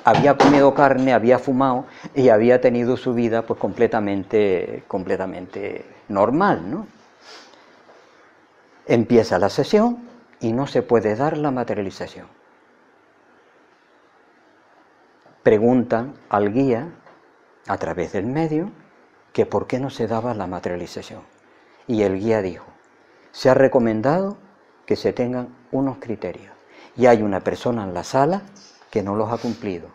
[SPEAKER 1] había comido carne, había fumado y había tenido su vida pues completamente normal, ¿no? Empieza la sesión y no se puede dar la materialización. Preguntan al guía, a través del medio, que por qué no se daba la materialización. Y el guía dijo, se ha recomendado que se tengan unos criterios. Y hay una persona en la sala que no los ha cumplido.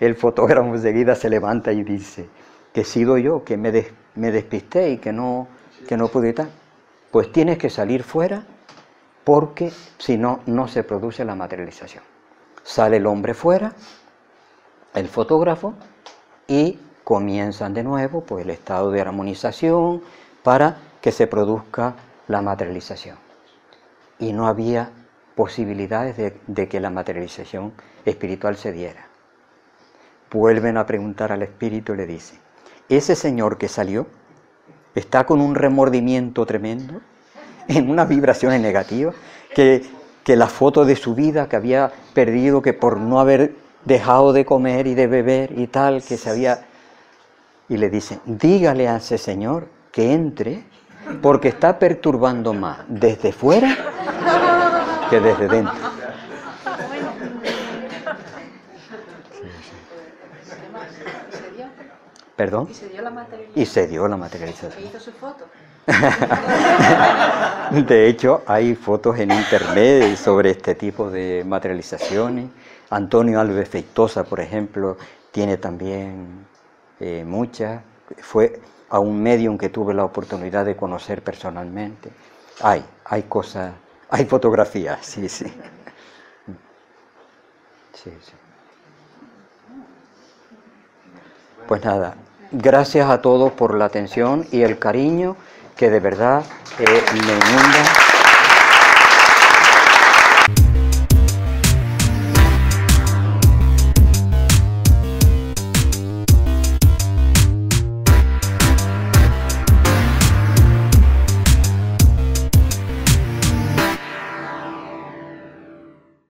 [SPEAKER 1] El fotógrafo enseguida se levanta y dice, que he sido yo, que me despisté y que no pude estar. Pues tienes que salir fuera, porque si no, no se produce la materialización. Sale el hombre fuera, el fotógrafo, y comienzan de nuevo pues el estado de armonización para que se produzca la materialización. Y no había posibilidades de que la materialización espiritual se diera. Vuelven a preguntar al espíritu y le dicen: ese señor que salió está con un remordimiento tremendo, en unas vibraciones negativas, que la foto de su vida que había perdido, que por no haber dejado de comer y de beber y tal, que se había... Y le dicen: dígale a ese señor que entre, porque está perturbando más desde fuera que desde dentro. ¿Perdón?
[SPEAKER 7] Y se dio la materialización.
[SPEAKER 1] Y se dio la materialización.
[SPEAKER 7] ¿E hizo su foto?
[SPEAKER 1] De hecho, hay fotos en internet sobre este tipo de materializaciones. Antonio Alves Feitosa, por ejemplo, tiene también muchas. Fue a un medium que tuve la oportunidad de conocer personalmente. Hay cosas, hay fotografías, sí. Sí. Pues nada, gracias a todos por la atención y el cariño que de verdad me inunda.